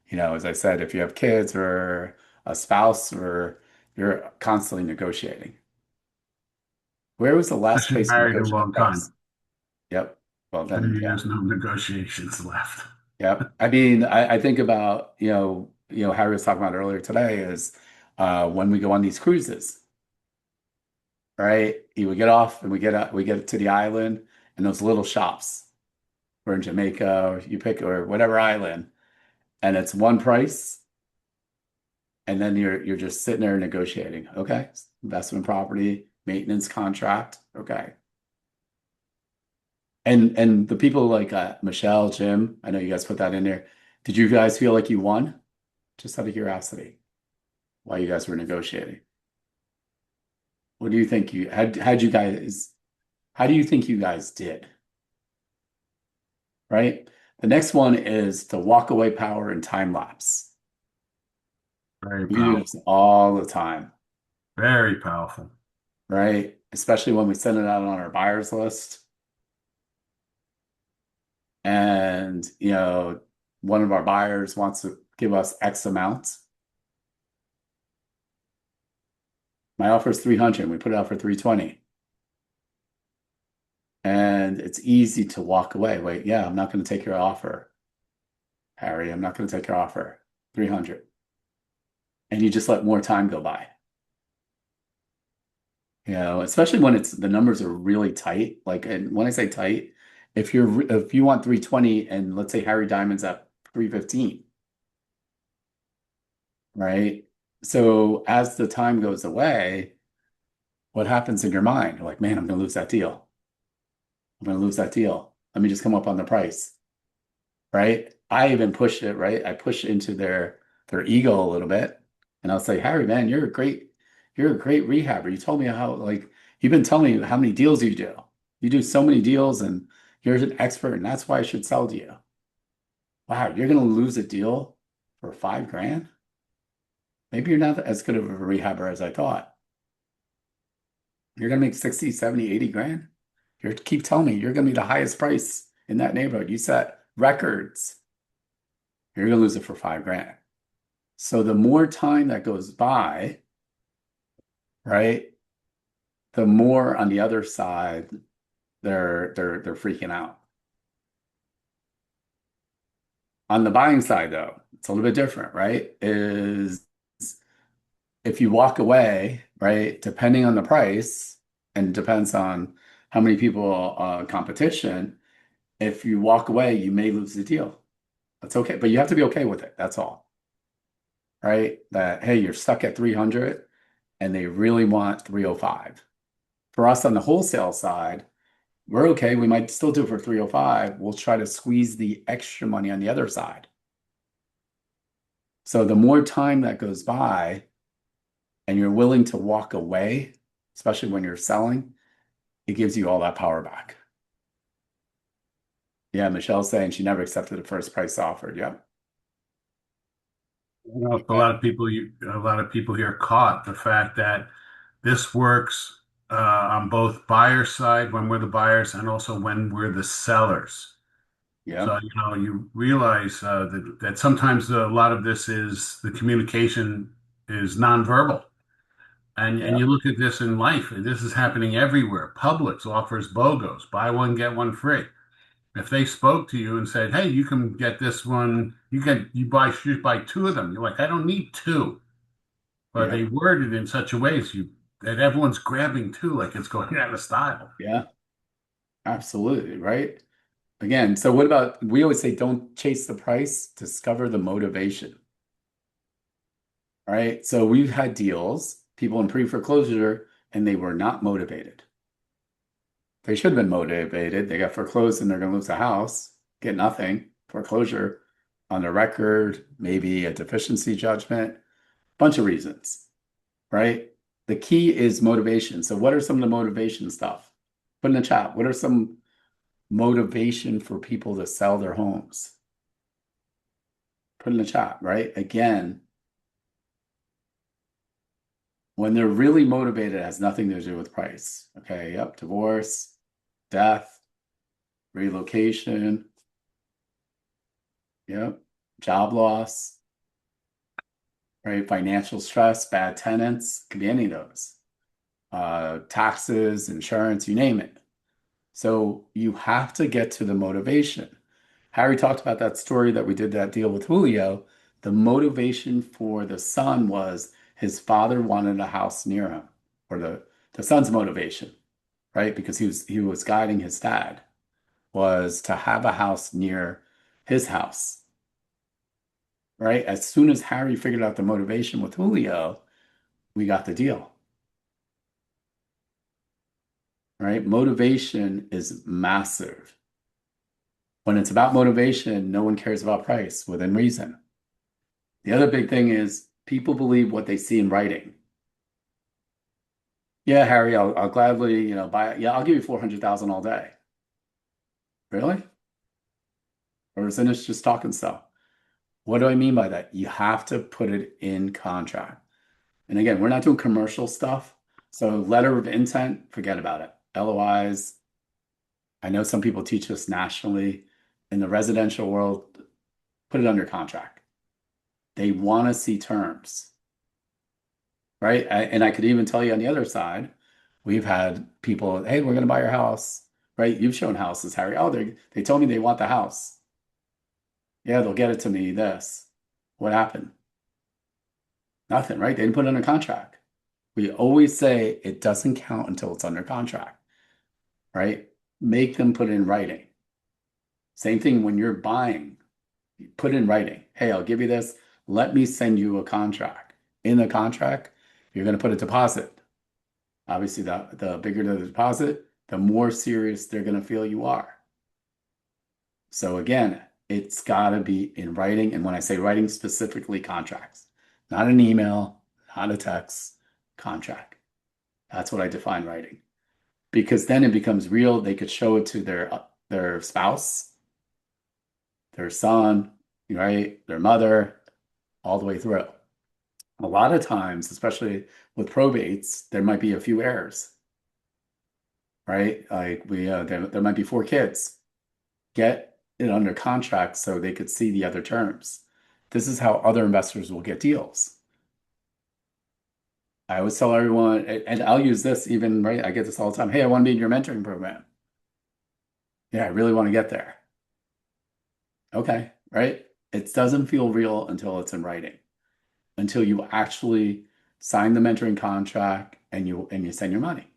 As I said, if you have kids or a spouse, or you're constantly negotiating. Where was the last I've been place you married a negotiated long price? time. Yep. Well, then, Maybe yeah. there's no negotiations left. Yep. I mean, I think about, Harry was talking about earlier today is when we go on these cruises, right? You would get off and we get to the island and those little shops. We're in Jamaica, or you pick, or whatever island, and it's one price, and then you're just sitting there negotiating. Okay, investment property, maintenance contract. Okay. And the people like Michelle, Jim, I know you guys put that in there. Did you guys feel like you won? Just out of curiosity, while you guys were negotiating. What do you think how do you think you guys did? Right? The next one is the walk away power and time lapse. Very We do powerful. this all the time, Very powerful. right? Especially when we send it out on our buyers list. And, one of our buyers wants to give us X amount. My offer is 300. We put it out for 320. And it's easy to walk away. Wait, yeah, I'm not going to take your offer. Harry, I'm not going to take your offer. 300. And you just let more time go by. Especially when the numbers are really tight. And when I say tight, if you want 320 and let's say Harry Diamond's at 315, right? So as the time goes away, what happens in your mind? You're like, man, I'm going to lose that deal. I'm going to lose that deal. Let me just come up on the price, right? I even push it, right? I push into their ego a little bit, and I'll say, Harry, man, you're a great rehabber. You told me you've been telling me how many deals you do. You do so many deals, and you're an expert, and that's why I should sell to you. Wow, you're going to lose a deal for $5,000? Maybe you're not as good of a rehabber as I thought. You're going to make 60, 70, 80 grand? Keep telling me you're going to be the highest price in that neighborhood. You set records. You're going to lose it for $5,000. So the more time that goes by, right, the more on the other side they're freaking out. On the buying side, though, it's a little bit different, right? Is if you walk away, right, depending on the price, and depends on how many people competition, if you walk away, you may lose the deal. That's okay, but you have to be okay with it. That's all. Right? That, hey, you're stuck at 300 and they really want 305. For us on the wholesale side, we're okay. We might still do it for 305. We'll try to squeeze the extra money on the other side. So the more time that goes by and you're willing to walk away, especially when you're selling, it gives you all that power back. Yeah, Michelle's saying she never accepted the first price offered. Yep. A lot of people here caught the fact that this works on both buyer side when we're the buyers and also when we're the sellers. Yeah. So you realize that sometimes a lot of this is the communication is nonverbal. And you look at this in life, and this is happening everywhere. Publix offers BOGOs, buy one, get one free. If they spoke to you and said, hey, you can get this one, you should buy two of them. You're like, I don't need two. But they worded it in such a way that everyone's grabbing two like it's going out of style. Yeah, absolutely. Right. Again, so what about, we always say, don't chase the price, discover the motivation. All right. So we've had deals, people in pre-foreclosure, and they were not motivated. They should have been motivated. They got foreclosed and they're going to lose the house, get nothing, foreclosure on the record, maybe a deficiency judgment, bunch of reasons, right? The key is motivation. So what are some of the motivation stuff? Put in the chat. What are some motivation for people to sell their homes? Put in the chat, right? Again, When they're really motivated, it has nothing to do with price. Okay, yep, divorce, death, relocation, yep, job loss, right? Financial stress, bad tenants, could be any of those. Taxes, insurance, you name it. So you have to get to the motivation. Harry talked about that story that we did that deal with Julio. The motivation for the son was his father wanted a house near him, or the son's motivation, right? Because he was guiding his dad, was to have a house near his house, right? As soon as Harry figured out the motivation with Julio, we got the deal, right? Motivation is massive. When it's about motivation, no one cares about price within reason. The other big thing is people believe what they see in writing. Yeah, Harry, I'll gladly, buy it. Yeah, I'll give you 400,000 all day. Really? Or isn't it just talking stuff? What do I mean by that? You have to put it in contract. And again, we're not doing commercial stuff. So letter of intent, forget about it. LOIs. I know some people teach this nationally. In the residential world, put it under contract. They want to see terms, right? And I could even tell you on the other side, we've had people, hey, we're going to buy your house, right? You've shown houses, Harry. Oh, they told me they want the house. Yeah, they'll get it to me, this. What happened? Nothing, right? They didn't put it under contract. We always say it doesn't count until it's under contract, right? Make them put it in writing. Same thing when you're buying, put in writing. Hey, I'll give you this. Let me send you a contract. In the contract, you're going to put a deposit. Obviously, the bigger the deposit, the more serious they're going to feel you are. So again, it's got to be in writing. And when I say writing, specifically contracts, not an email, not a text, contract. That's what I define writing. Because then it becomes real. They could show it to their spouse, their son, right? Their mother, all the way through. A lot of times, especially with probates, there might be a few errors, right? Like there might be 4 kids. Get it under contract so they could see the other terms. This is how other investors will get deals. I always tell everyone, and I'll use this even, right? I get this all the time. Hey, I want to be in your mentoring program. Yeah, I really want to get there. Okay, right? It doesn't feel real until it's in writing, until you actually sign the mentoring contract and you send your money.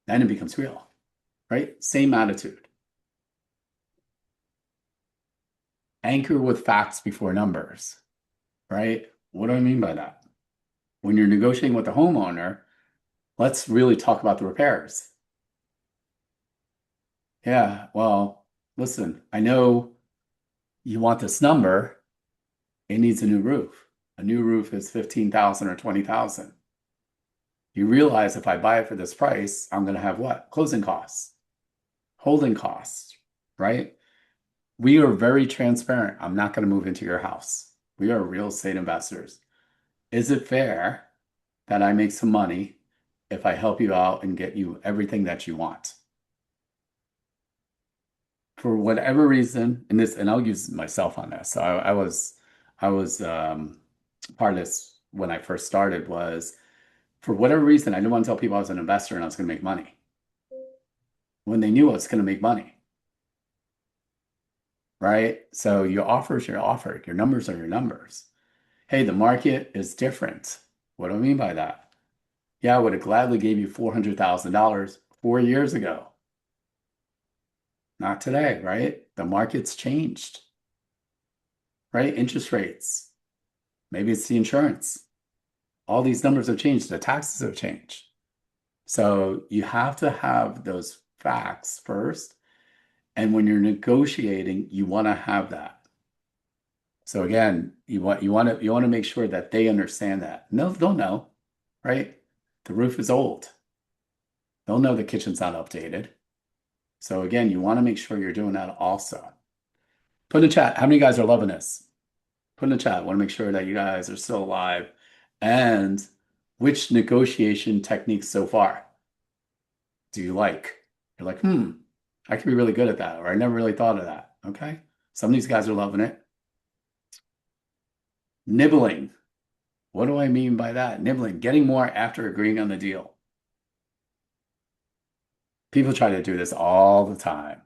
Then it becomes real, right? Same attitude. Anchor with facts before numbers, right? What do I mean by that? When you're negotiating with the homeowner, let's really talk about the repairs. Yeah, well, listen, I know you want this number. It needs a new roof. A new roof is 15,000 or 20,000. You realize if I buy it for this price, I'm going to have what? Closing costs, holding costs, right? We are very transparent. I'm not going to move into your house. We are real estate investors. Is it fair that I make some money if I help you out and get you everything that you want? For whatever reason, and I'll use myself on this. So I was part of this when I first started was, for whatever reason, I didn't want to tell people I was an investor and I was going to make money. When they knew I was going to make money, right? So your offer is your offer. Your numbers are your numbers. Hey, the market is different. What do I mean by that? Yeah, I would have gladly gave you $400,000 4 years ago. Not today, right? The market's changed, right? Interest rates. Maybe it's the insurance. All these numbers have changed. The taxes have changed. So you have to have those facts first. And when you're negotiating, you want to have that. So again, you want to make sure that they understand that. No, they'll know, right? The roof is old. They'll know the kitchen's not updated. So again, you want to make sure you're doing that also. Put in the chat, how many guys are loving this? Put in the chat, I want to make sure that you guys are still alive and which negotiation techniques so far do you like? You're like, I could be really good at that, or I never really thought of that. Okay. Some of these guys are loving it. Nibbling. What do I mean by that? Nibbling, getting more after agreeing on the deal. People try to do this all the time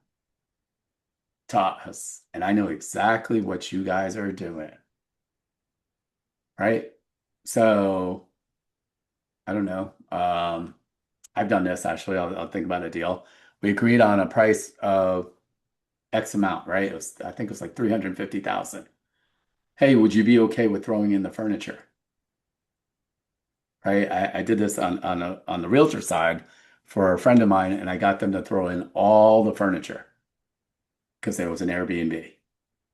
to us, and I know exactly what you guys are doing. Right? So, I don't know. I've done this actually. I'll think about a deal. We agreed on a price of X amount, right? I think it was like 350,000. Hey, would you be okay with throwing in the furniture? Right? I did this on the realtor side for a friend of mine, and I got them to throw in all the furniture because it was an Airbnb.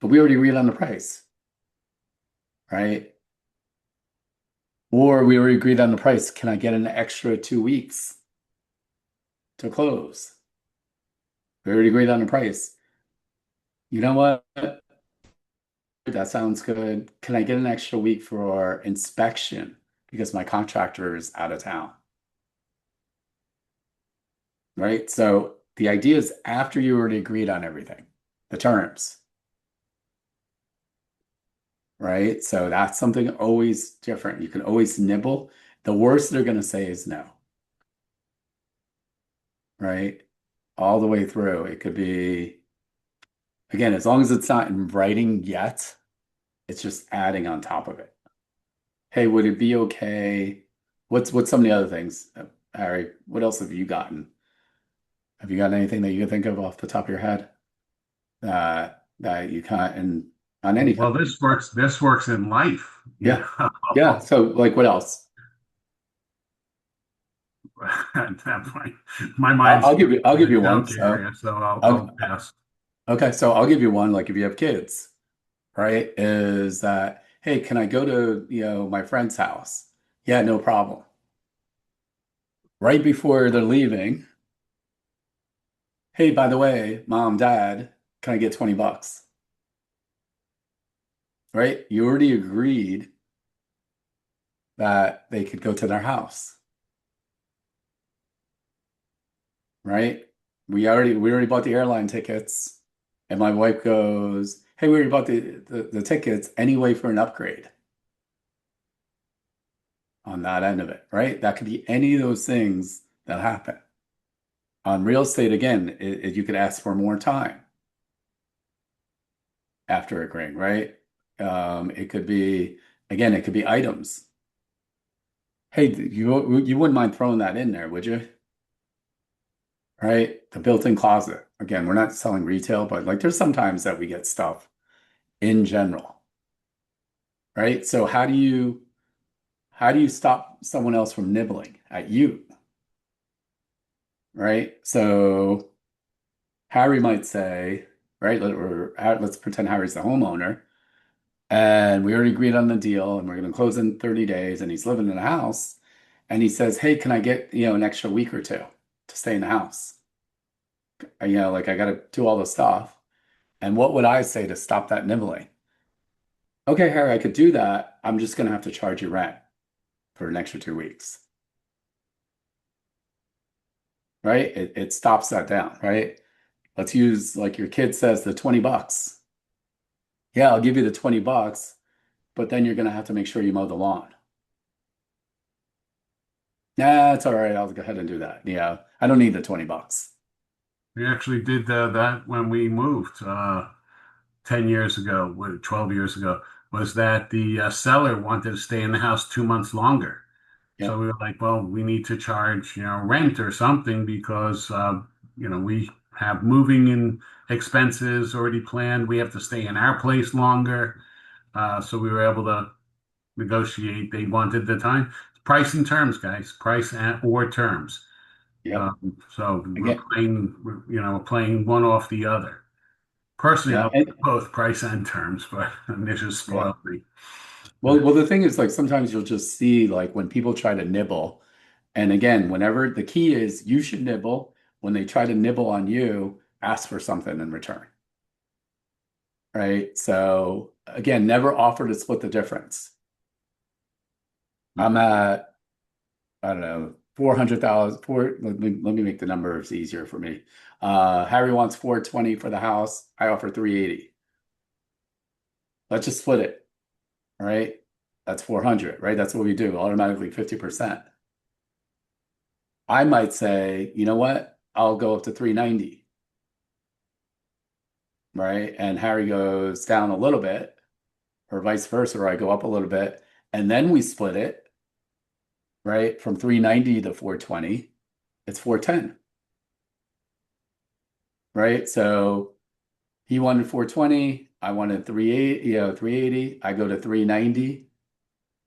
But we already agreed on the price, right? Or we already agreed on the price. Can I get an extra 2 weeks to close? We already agreed on the price. You know what? That sounds good. Can I get an extra week for inspection because my contractor is out of town? Right? So the idea is after you already agreed on everything, the terms. Right? So that's something always different. You can always nibble. The worst they're going to say is no. Right? All the way through. It could be, again, as long as it's not in writing yet, it's just adding on top of it. Hey, would it be okay? What's some of the other things, Harry? What else have you gotten? Have you got anything that you can think of off the top of your head that you can't and on any? Well, this works in life. Yeah. Yeah. So like what else? At that point, my mind's I'll give you one. area, so I'll pass. Okay, so I'll give you one. Like if you have kids, right? Is that, hey, can I go to my friend's house? Yeah, no problem. Right before they're leaving, hey, by the way, mom, dad, can I get $20? Right? You already agreed that they could go to their house. Right? We already bought the airline tickets, and my wife goes, hey, we already bought the tickets anyway for an upgrade on that end of it, right? That could be any of those things that happen. On real estate, again, you could ask for more time after agreeing, right? It could be, again, it could be items. Hey, you wouldn't mind throwing that in there, would you? Right? The built-in closet. Again, we're not selling retail, but like there's sometimes that we get stuff in general. Right? So how do you stop someone else from nibbling at you? Right? So Harry might say, right, let's pretend Harry's the homeowner, and we already agreed on the deal, and we're going to close in 30 days, and he's living in a house, and he says, hey, can I get, an extra week or two to stay in the house? Like I got to do all the stuff. And what would I say to stop that nibbling? Okay, Harry, I could do that. I'm just going to have to charge you rent for an extra 2 weeks. Right? It stops that down, right? Let's use, like your kid says, the $20. Yeah, I'll give you the $20, but then you're going to have to make sure you mow the lawn. Nah, it's all right. I'll go ahead and do that. Yeah, I don't need the $20. We actually did that when we moved 10 years ago, 12 years ago, was that the seller wanted to stay in the house 2 months longer. Yeah. So we were like, well, we need to charge, rent or something because, we have moving and expenses already planned. We have to stay in our place longer. So we were able to negotiate. They wanted the time. Price and terms, guys. Price or terms. Yeah. So we're playing one off the other. Personally, I like both price and terms, but this just spoiled me. Well, the thing is, like sometimes you'll just see like when people try to nibble, and again, whenever the key is you should nibble. When they try to nibble on you, ask for something in return. Right? So again, never offer to split the difference. I'm at I don't know, 400,000 for, let me make the numbers easier for me. Harry wants 420 for the house. I offer 380. Let's just split it. All right. That's 400, right? That's what we do, automatically 50%. I might say, you know what? I'll go up to 390. Right? And Harry goes down a little bit, or vice versa, or I go up a little bit, and then we split it, right? From 390 to 420, it's 410. Right? So he wanted 420, I wanted 380, 380. I go to 390.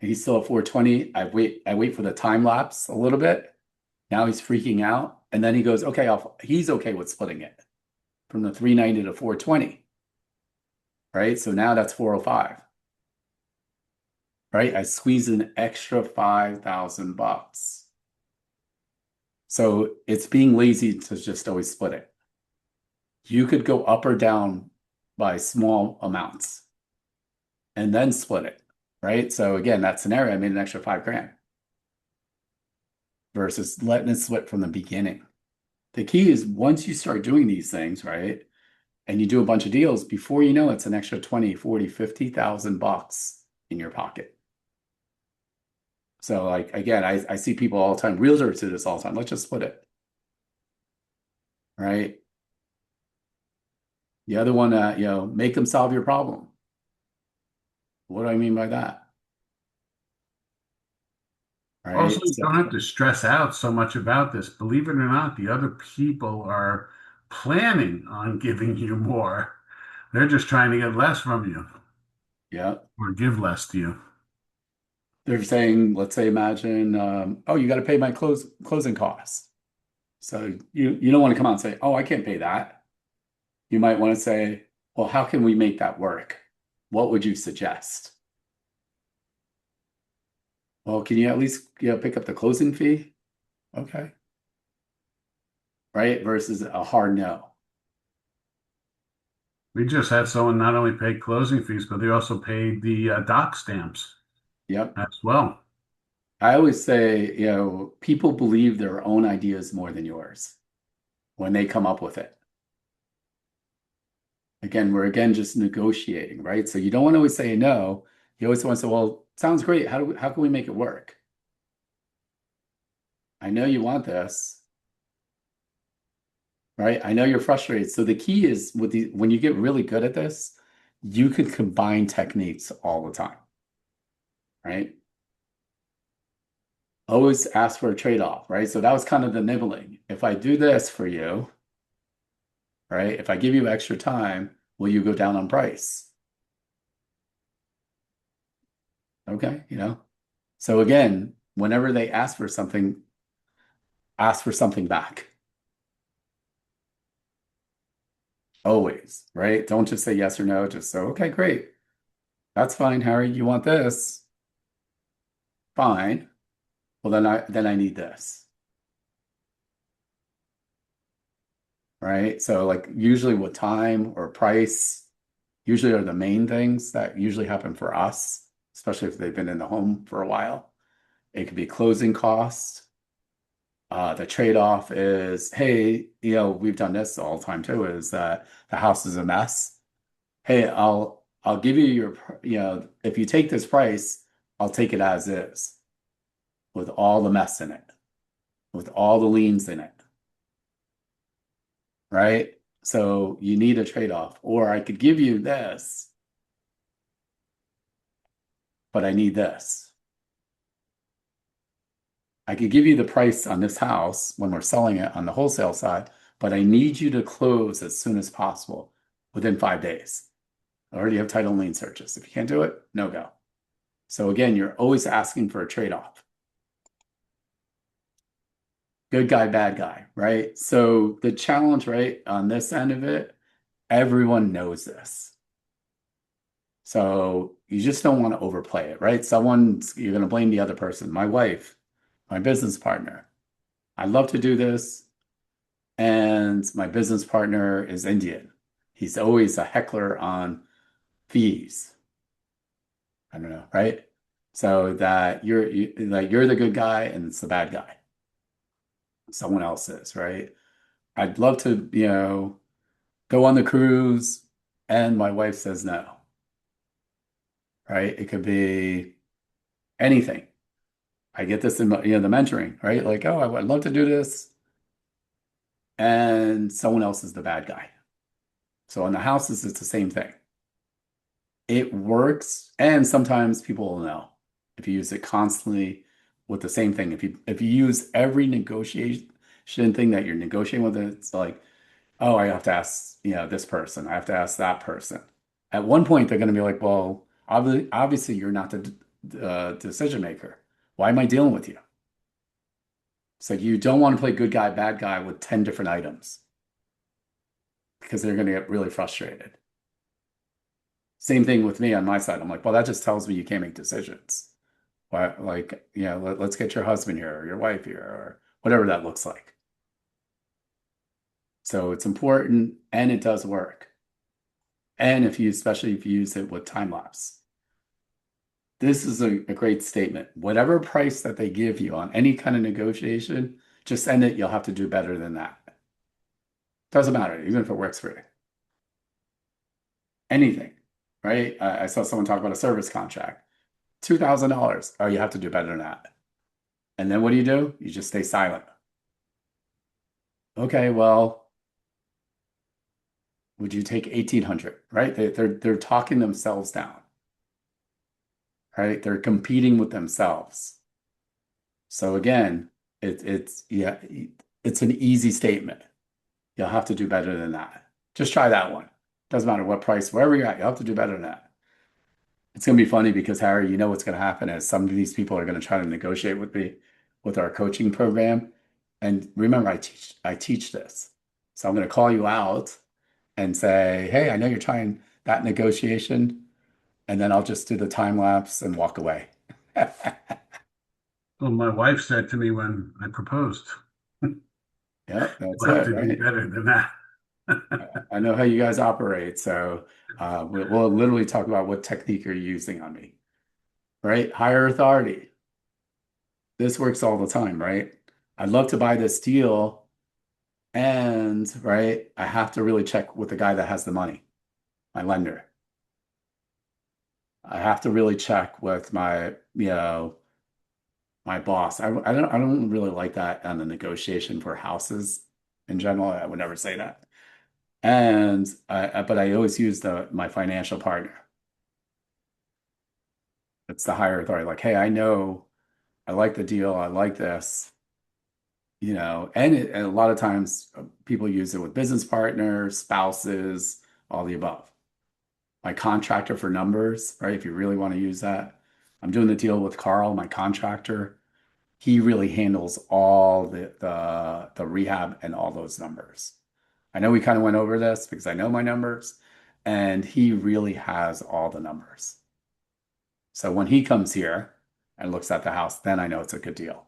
And he's still at 420. I wait for the time lapse a little bit. Now he's freaking out. And then he goes, okay, he's okay with splitting it from the 390 to 420. Right? So now that's 405. Right? I squeeze an extra $5,000. So it's being lazy to just always split it. You could go up or down by small amounts and then split it. Right? So again, that scenario, I made an extra $5,000 versus letting it split from the beginning. The key is once you start doing these things, right? And you do a bunch of deals, before you know it's an extra 20, 40, 50,000 bucks in your pocket. So like, again, I see people all the time, realtors do this all the time. Let's just split it. Right? The other one, make them solve your problem. What do I mean by that? Right? Also, you don't have to stress out so much about this. Believe it or not, the other people are planning on giving you more. They're just trying to get less from you. Yeah. Or give less to you. They're saying, let's say, imagine, oh, you got to pay my closing costs. So you don't want to come out and say, oh, I can't pay that. You might want to say, well, how can we make that work? What would you suggest? Well, can you at least pick up the closing fee? Okay. Right? Versus a hard no. We just had someone not only pay closing fees, but they also paid the doc stamps. Yep. As well. I always say, people believe their own ideas more than yours when they come up with it. Again, we're just negotiating, right? So you don't want to always say no. You always want to say, well, sounds great. How can we make it work? I know you want this, right? I know you're frustrated. So the key is when you get really good at this, you can combine techniques all the time, right? Always ask for a trade-off, right? So that was kind of the nibbling. If I do this for you, right? If I give you extra time, will you go down on price? Okay, So again, whenever they ask for something back. Always, right? Don't just say yes or no. Just say, okay, great. That's fine, Harry. You want this? Fine. Well, then I need this. Right? So like usually with time or price, usually are the main things that usually happen for us, especially if they've been in the home for a while. It could be closing costs. The trade-off is, hey, we've done this all the time too, is that the house is a mess. Hey, I'll give you if you take this price, I'll take it as is with all the mess in it, with all the liens in it. Right? So you need a trade-off. Or I could give you this, but I need this. I could give you the price on this house when we're selling it on the wholesale side, but I need you to close as soon as possible within 5 days. I already have title and lien searches. If you can't do it, no go. So again, you're always asking for a trade-off. Good guy, bad guy, right? So the challenge, right, on this end of it, everyone knows this. So you just don't want to overplay it, right? You're going to blame the other person. My wife, my business partner. I love to do this. And my business partner is Indian. He's always a heckler on fees. I don't know, right? so that you're the good guy and it's the bad guy. Someone else is, right? I'd love to, go on the cruise and my wife says no, right? It could be anything. I get this in the mentoring, right? Like, oh, I would love to do this, and someone else is the bad guy. So on the houses, it's the same thing. It works, and sometimes people will know if you use it constantly with the same thing. If you use every negotiation thing that you're negotiating with, it's like, oh, I have to ask, this person. I have to ask that person. At one point, they're going to be like, well, obviously, you're not the decision maker. Why am I dealing with you? So you don't want to play good guy, bad guy with 10 different items because they're going to get really frustrated. Same thing with me on my side. I'm like, well, that just tells me you can't make decisions. Why, like, let's get your husband here or your wife here or whatever that looks like. So it's important and it does work. And especially if you use it with time lapse. This is a great statement. Whatever price that they give you on any kind of negotiation, just send it. You'll have to do better than that. Doesn't matter, even if it works for you. Anything, right? I saw someone talk about a service contract. $2,000. Oh, you have to do better than that. And then what do? You just stay silent. Okay, well, would you take 1,800, right? They're talking themselves down. Right? They're competing with themselves. So again, it's an easy statement. You'll have to do better than that. Just try that one. Doesn't matter what price, wherever you're at, you'll have to do better than that. It's going to be funny because, Harry, you know what's going to happen is some of these people are going to try to negotiate with me with our coaching program. And remember, I teach this. So I'm going to call you out and say, hey, I know you're trying that negotiation. And then I'll just do the time lapse and walk away. Well, my wife said to me when I proposed, Yeah, that's "We'll have it, to do right? better than that." I know how you guys operate, so we'll literally talk about what technique you're using on me, right? Higher authority. This works all the time, right? I'd love to buy this deal, and right, I have to really check with the guy that has the money, my lender. I have to really check with my boss. I don't really like that on the negotiation for houses in general. I would never say that. But I always use my financial partner. It's the higher authority. Like, hey, I know I like the deal. I like this, and a lot of times people use it with business partners, spouses, all the above. My contractor for numbers, right? If you really want to use that, I'm doing the deal with Carl, my contractor. He really handles all the rehab and all those numbers. I know we kind of went over this because I know my numbers, and he really has all the numbers. So when he comes here and looks at the house, then I know it's a good deal.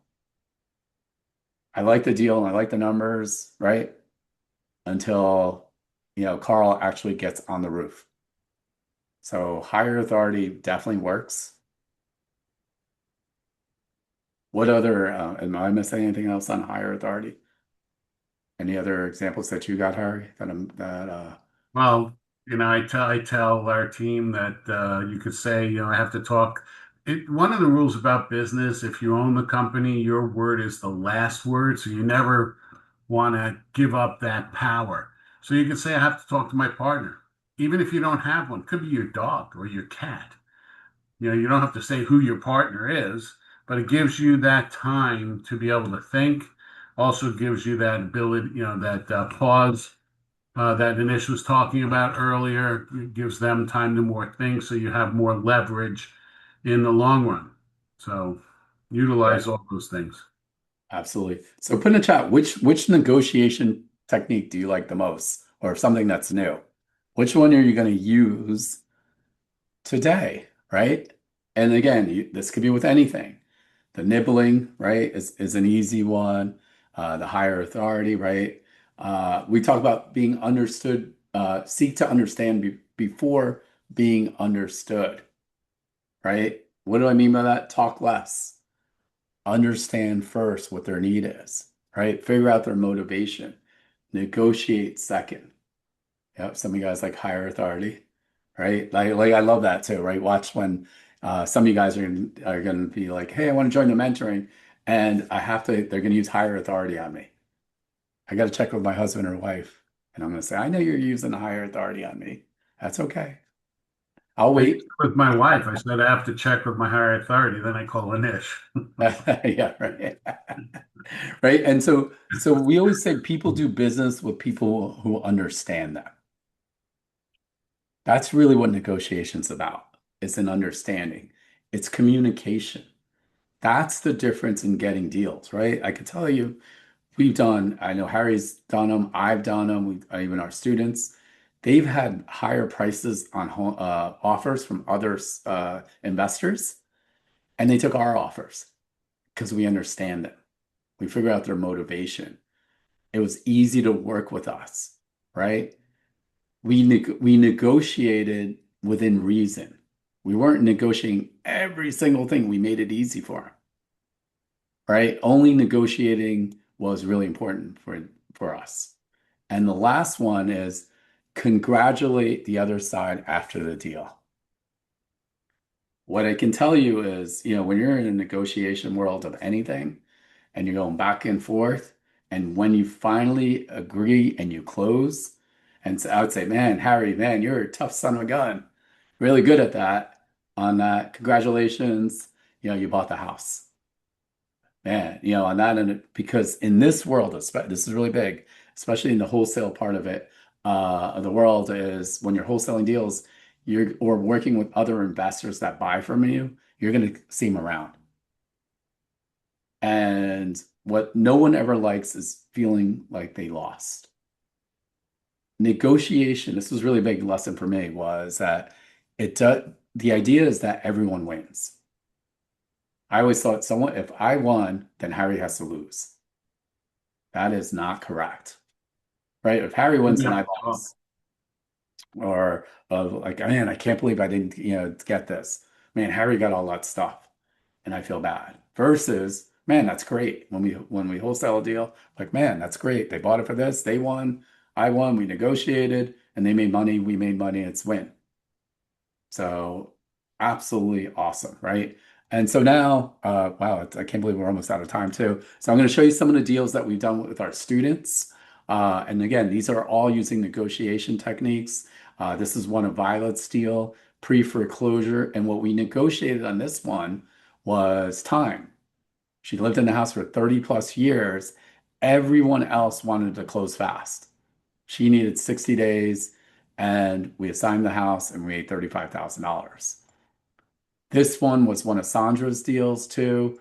I like the deal and I like the numbers, right? Until, Carl actually gets on the roof. So higher authority definitely works. What other, am I missing anything else on higher authority? Any other examples that you got, Harry? Well, I tell our team that you could say, I have to talk. One of the rules about business, if you own the company, your word is the last word. So you never want to give up that power. So you can say, I have to talk to my partner, even if you don't have one. Could be your dog or your cat. You don't have to say who your partner is, but it gives you that time to be able to think. Also gives you that ability, that pause that Anish was talking about earlier. It gives them time to more think, so you have more leverage in the long run. So utilize all those things. Absolutely. So put in the chat, which negotiation technique do you like the most, or something that's new? Which one are you going to use today, right? And again, this could be with anything. The nibbling, right, is an easy one. The higher authority, right? We talk about being understood, seek to understand before being understood, right? What do I mean by that? Talk less. Understand first what their need is, right? Figure out their motivation. Negotiate second. Yep, some of you guys like higher authority, right? Like I love that too, right? Watch when some of you guys are gonna be like, hey, I want to join the mentoring, and they're gonna use higher authority on me. I got to check with my husband or wife, and I'm gonna say, I know you're using a higher authority on me. That's okay. I'll wait. With my wife, I said I have to check with my higher authority. Then I call Anish. Yeah, right. Right. And so we always say people do business with people who understand them. That's really what negotiation's about. It's an understanding. It's communication. That's the difference in getting deals, right? I can tell you, I know Harry's done them, I've done them, even our students, they've had higher prices on offers from other investors, and they took our offers because we understand them. We figure out their motivation. It was easy to work with us, right? We negotiated within reason. We weren't negotiating every single thing. We made it easy for them, right? Only negotiating was really important for us. And the last one is congratulate the other side after the deal. What I can tell you is, when you're in a negotiation world of anything and you're going back and forth, and when you finally agree and you close, and so I would say, man, Harry, man, you're a tough son of a gun. Really good at that. On that, congratulations, you bought the house. Man, on that end, because in this world, this is really big, especially in the wholesale part of it, of the world, is when you're wholesaling deals, or working with other investors that buy from you, you're going to see them around. And what no one ever likes is feeling like they lost. Negotiation, this was really a big lesson for me, was that the idea is that everyone wins. I always thought if I won, then Harry has to lose. That is not correct, right? If Harry wins, then I lost. Or like, man, I can't believe I didn't, get this. Man, Harry got all that stuff, and I feel bad. Versus, man, that's great. When we wholesale a deal, like, man, that's great. They bought it for this. They won. I won. We negotiated, and they made money. We made money. It's win. So absolutely awesome, right? And so now, wow, I can't believe we're almost out of time too. So I'm going to show you some of the deals that we've done with our students. And again, these are all using negotiation techniques. This is one of Violet's deal, pre-foreclosure. And what we negotiated on this one was time. She lived in the house for 30 plus years. Everyone else wanted to close fast. She needed 60 days, and we assigned the house and we made $35,000. This one was one of Sandra's deals too.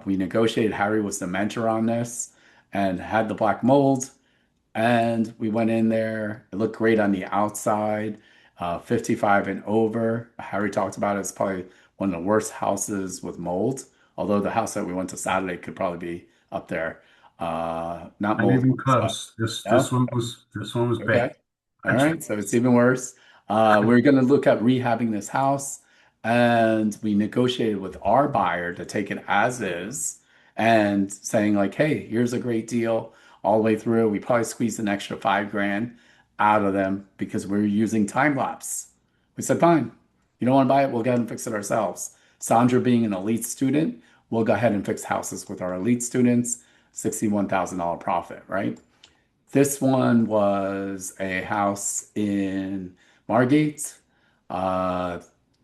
We negotiated. Harry was the mentor on this and had the black mold. And we went in there. It looked great on the outside, 55 and over. Harry talked about it. It's probably one of the worst houses with mold. Although the house that we went to Saturday could probably be up there. Not mold. Even close. This one was okay. bad. All right, so it's even worse. We're going to look at rehabbing this house, and we negotiated with our buyer to take it as is and saying like, hey, here's a great deal all the way through. We probably squeezed an extra $5,000 out of them because we're using time lapse. We said, fine, you don't want to buy it, we'll go ahead and fix it ourselves. Sandra being an elite student, we'll go ahead and fix houses with our elite students, $61,000 profit, right? This one was a house in Margate.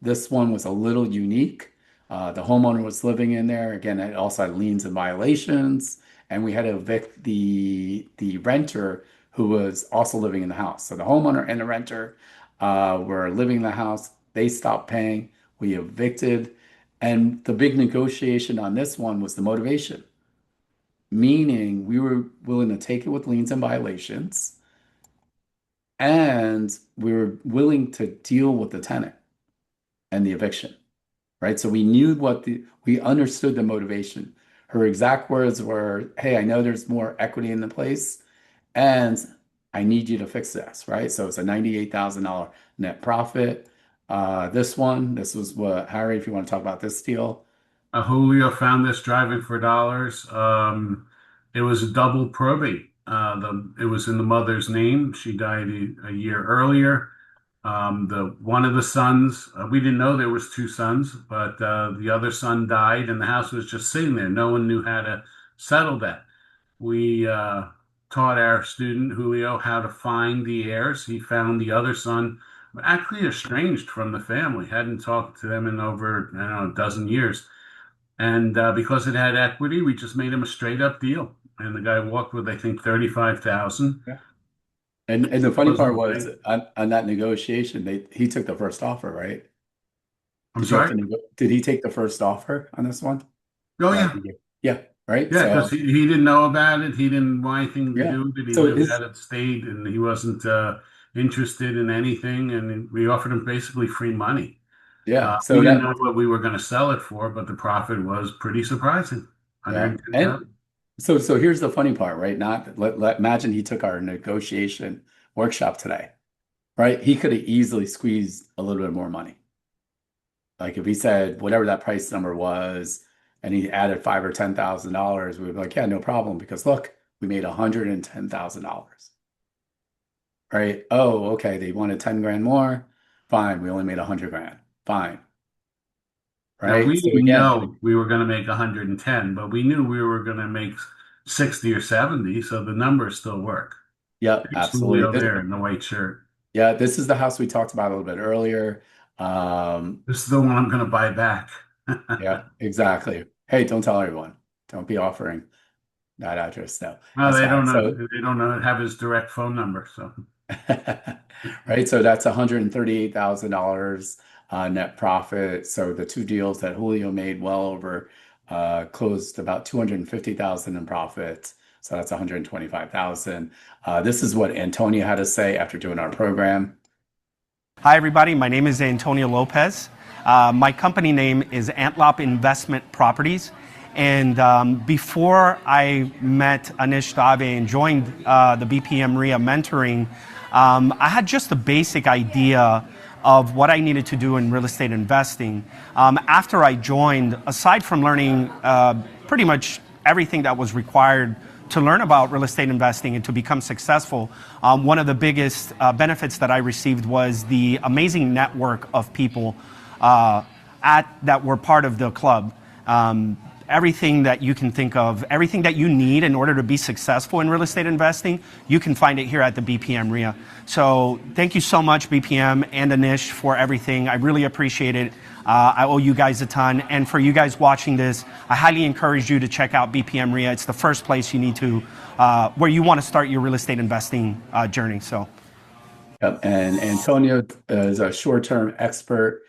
This one was a little unique. The homeowner was living in there. Again, it also had liens and violations, and we had to evict the renter who was also living in the house. So the homeowner and the renter were living in the house. They stopped paying. We evicted. And the big negotiation on this one was the motivation, meaning we were willing to take it with liens and violations, and we were willing to deal with the tenant and the eviction, right? So we knew we understood the motivation. Her exact words were, hey, I know there's more equity in the place, and I need you to fix this, right? So it's a $98,000 net profit. This was what, Harry, if you want to talk about this deal. Julio found this driving for dollars. It was a double probate. It was in the mother's name. She died a year earlier. The one of the sons, we didn't know there was two sons, but the other son died, and the house was just sitting there. No one knew how to settle that. We taught our student Julio how to find the heirs. He found the other son, actually estranged from the family, hadn't talked to them in over, I don't know, a dozen years. And because it had equity, we just made him a straight up deal. And the guy walked with, I think, 35,000. Yeah. And the funny part was on that negotiation, he took the first offer, right? I'm Did you have sorry? to did he take the first offer on this one? Oh, yeah. Yeah, right? Yeah, because So he didn't know about it. He didn't want anything to yeah. do with it. He So lived his out of state and he wasn't interested in anything. And we offered him basically free money. yeah, We so didn't that know what we were going to sell it for, but the profit was pretty surprising. yeah. 110,000. And so here's the funny part, right? Not imagine he took our negotiation workshop today, right? He could have easily squeezed a little bit more money. Like if he said whatever that price number was, and he added $5,000 or $10,000, we'd be like, yeah, no problem, because look, we made $110,000, right? Oh, okay, they wanted 10 grand more. Fine, we only made 100 grand. Fine, Now, right? we So didn't again, know we were going to make 110, but we knew we were going to make 60 or 70, so the numbers still work. yep, There's Julio absolutely. there in the white shirt. Yeah, this is the house we talked about a little bit earlier. This is the one I'm going to buy back. Yeah, exactly. Hey, don't tell everyone. Don't be offering that address. No, No, that's they fine. don't know. So, They don't know have his direct phone number. So right, so that's $138,000 net profit. So the two deals that Julio made well over closed about 250,000 in profit. So that's 125,000. This is what Antonio had to say after doing our program. Hi, everybody. My name is Antonio Lopez. My company name is Antlop Investment Properties. And before I met Anish Dave and joined the BPM RIA mentoring, I had just a basic idea of what I needed to do in real estate investing. After I joined, aside from learning pretty much everything that was required to learn about real estate investing and to become successful, one of the biggest benefits that I received was the amazing network of people that were part of the club. Everything that you can think of, everything that you need in order to be successful in real estate investing, you can find it here at the BPM RIA. So thank you so much, BPM and Anish, for everything. I really appreciate it. I owe you guys a ton. And for you guys watching this, I highly encourage you to check out BPM RIA. It's the first place you need to, where you want to start your real estate investing journey. So. Yep. And Antonio is a short-term expert.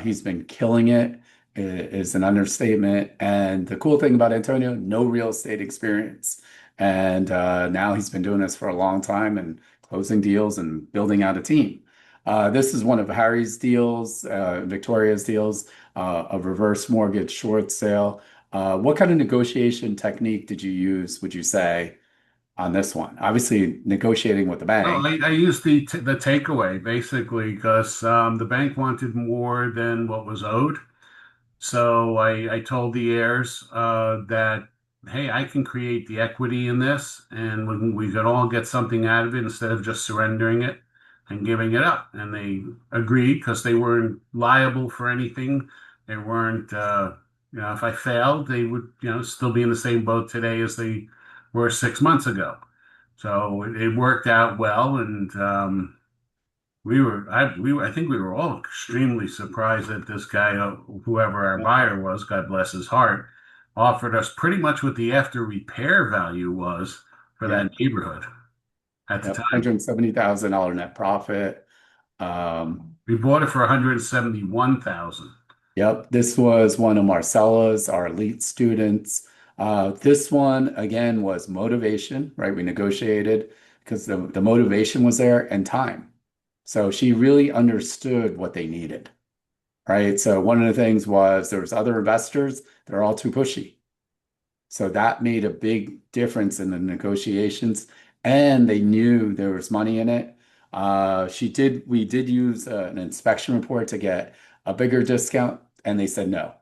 He's been killing it. Is an understatement. And the cool thing about Antonio, no real estate experience. And now he's been doing this for a long time and closing deals and building out a team. This is one of Harry's deals, Victoria's deals, a reverse mortgage short sale. What kind of negotiation technique did you use, would you say, on this one? Obviously, negotiating with the bank. I used the takeaway basically because the bank wanted more than what was owed. So I told the heirs that, hey, I can create the equity in this, and we could all get something out of it instead of just surrendering it and giving it up. And they agreed because they weren't liable for anything. They weren't, if I failed, they would, still be in the same boat today as they were 6 months ago. So it worked out well, and I think we were all extremely surprised that this guy, whoever our buyer was, God bless his heart, offered us pretty much what the after repair value was for that neighborhood at the time. $170,000 net profit. We bought it for $171,000. Yep, this was one of Marcella's, our elite students. This one again was motivation, right? We negotiated because the motivation was there and time. So she really understood what they needed, right? So one of the things was there was other investors, they're all too pushy. So that made a big difference in the negotiations, and they knew there was money in it. We did use an inspection report to get a bigger discount, and they said no.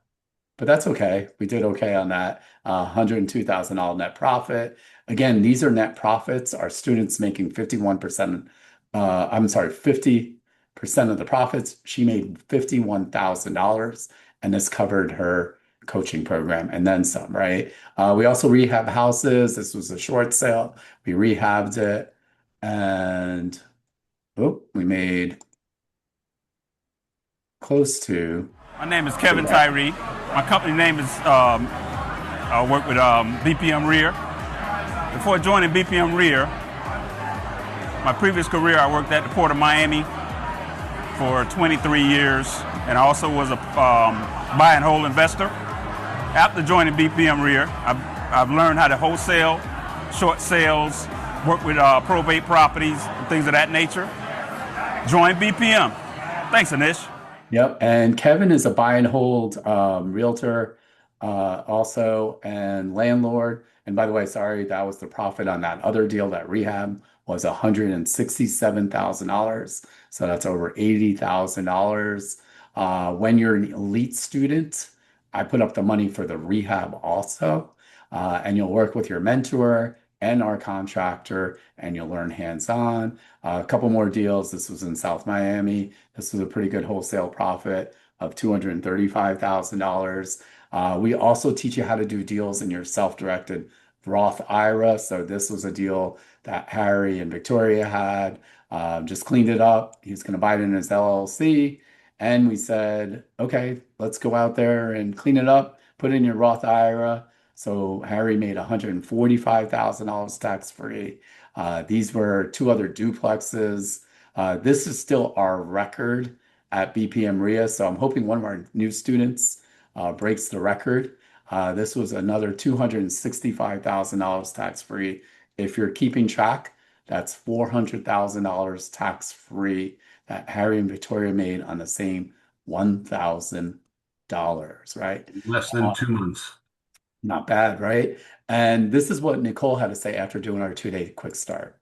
But that's okay. We did okay on that. $102,000 net profit. Again, these are net profits. Our students making 51%, I'm sorry, 50% of the profits. She made $51,000, and this covered her coaching program and then some, right? We also rehab houses. This was a short sale. We rehabbed it, and we made close to. My name is Kevin Tyree. My company name is, I work with BPM Rear. Before joining BPM Rear, my previous career, I worked at the Port of Miami for 23 years, and I also was a buy and hold investor. After joining BPM Rear, I've learned how to wholesale, short sales, work with probate properties, and things of that nature. Join BPM. Thanks, Anish. Yep. And Kevin is a buy and hold realtor also and landlord. And by the way, sorry, that was the profit on that other deal. That rehab was $167,000. So that's over $80,000. When you're an elite student, I put up the money for the rehab also. And you'll work with your mentor and our contractor, and you'll learn hands-on. A couple more deals. This was in South Miami. This was a pretty good wholesale profit of $235,000. We also teach you how to do deals in your self-directed Roth IRA. So this was a deal that Harry and Victoria had. Just cleaned it up. He was going to buy it in his LLC. And we said, okay, let's go out there and clean it up, put it in your Roth IRA. So Harry made $145,000 tax-free. These were two other duplexes. This is still our record at BPM RIA. So I'm hoping one of our new students breaks the record. This was another $265,000 tax-free. If you're keeping track, that's $400,000 tax-free that Harry and Victoria made on the same $1,000, right? Less than 2 months. Not bad, right? And this is what Nicole had to say after doing our 2-day quick start.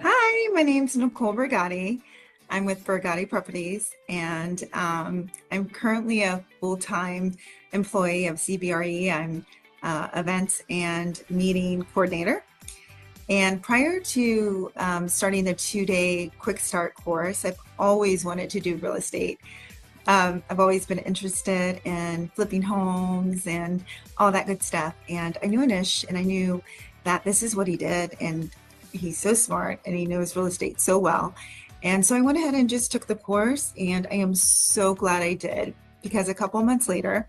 Hi, my name's Nicole Bergatti. I'm with Bergatti Properties, and I'm currently a full-time employee of CBRE. I'm events and meeting coordinator. And prior to starting the 2-day quick start course, I've always wanted to do real estate. I've always been interested in flipping homes and all that good stuff. And I knew Anish, and I knew that this is what he did. And he's so smart, and he knows real estate so well. And so I went ahead and just took the course, and I am so glad I did, because a couple months later,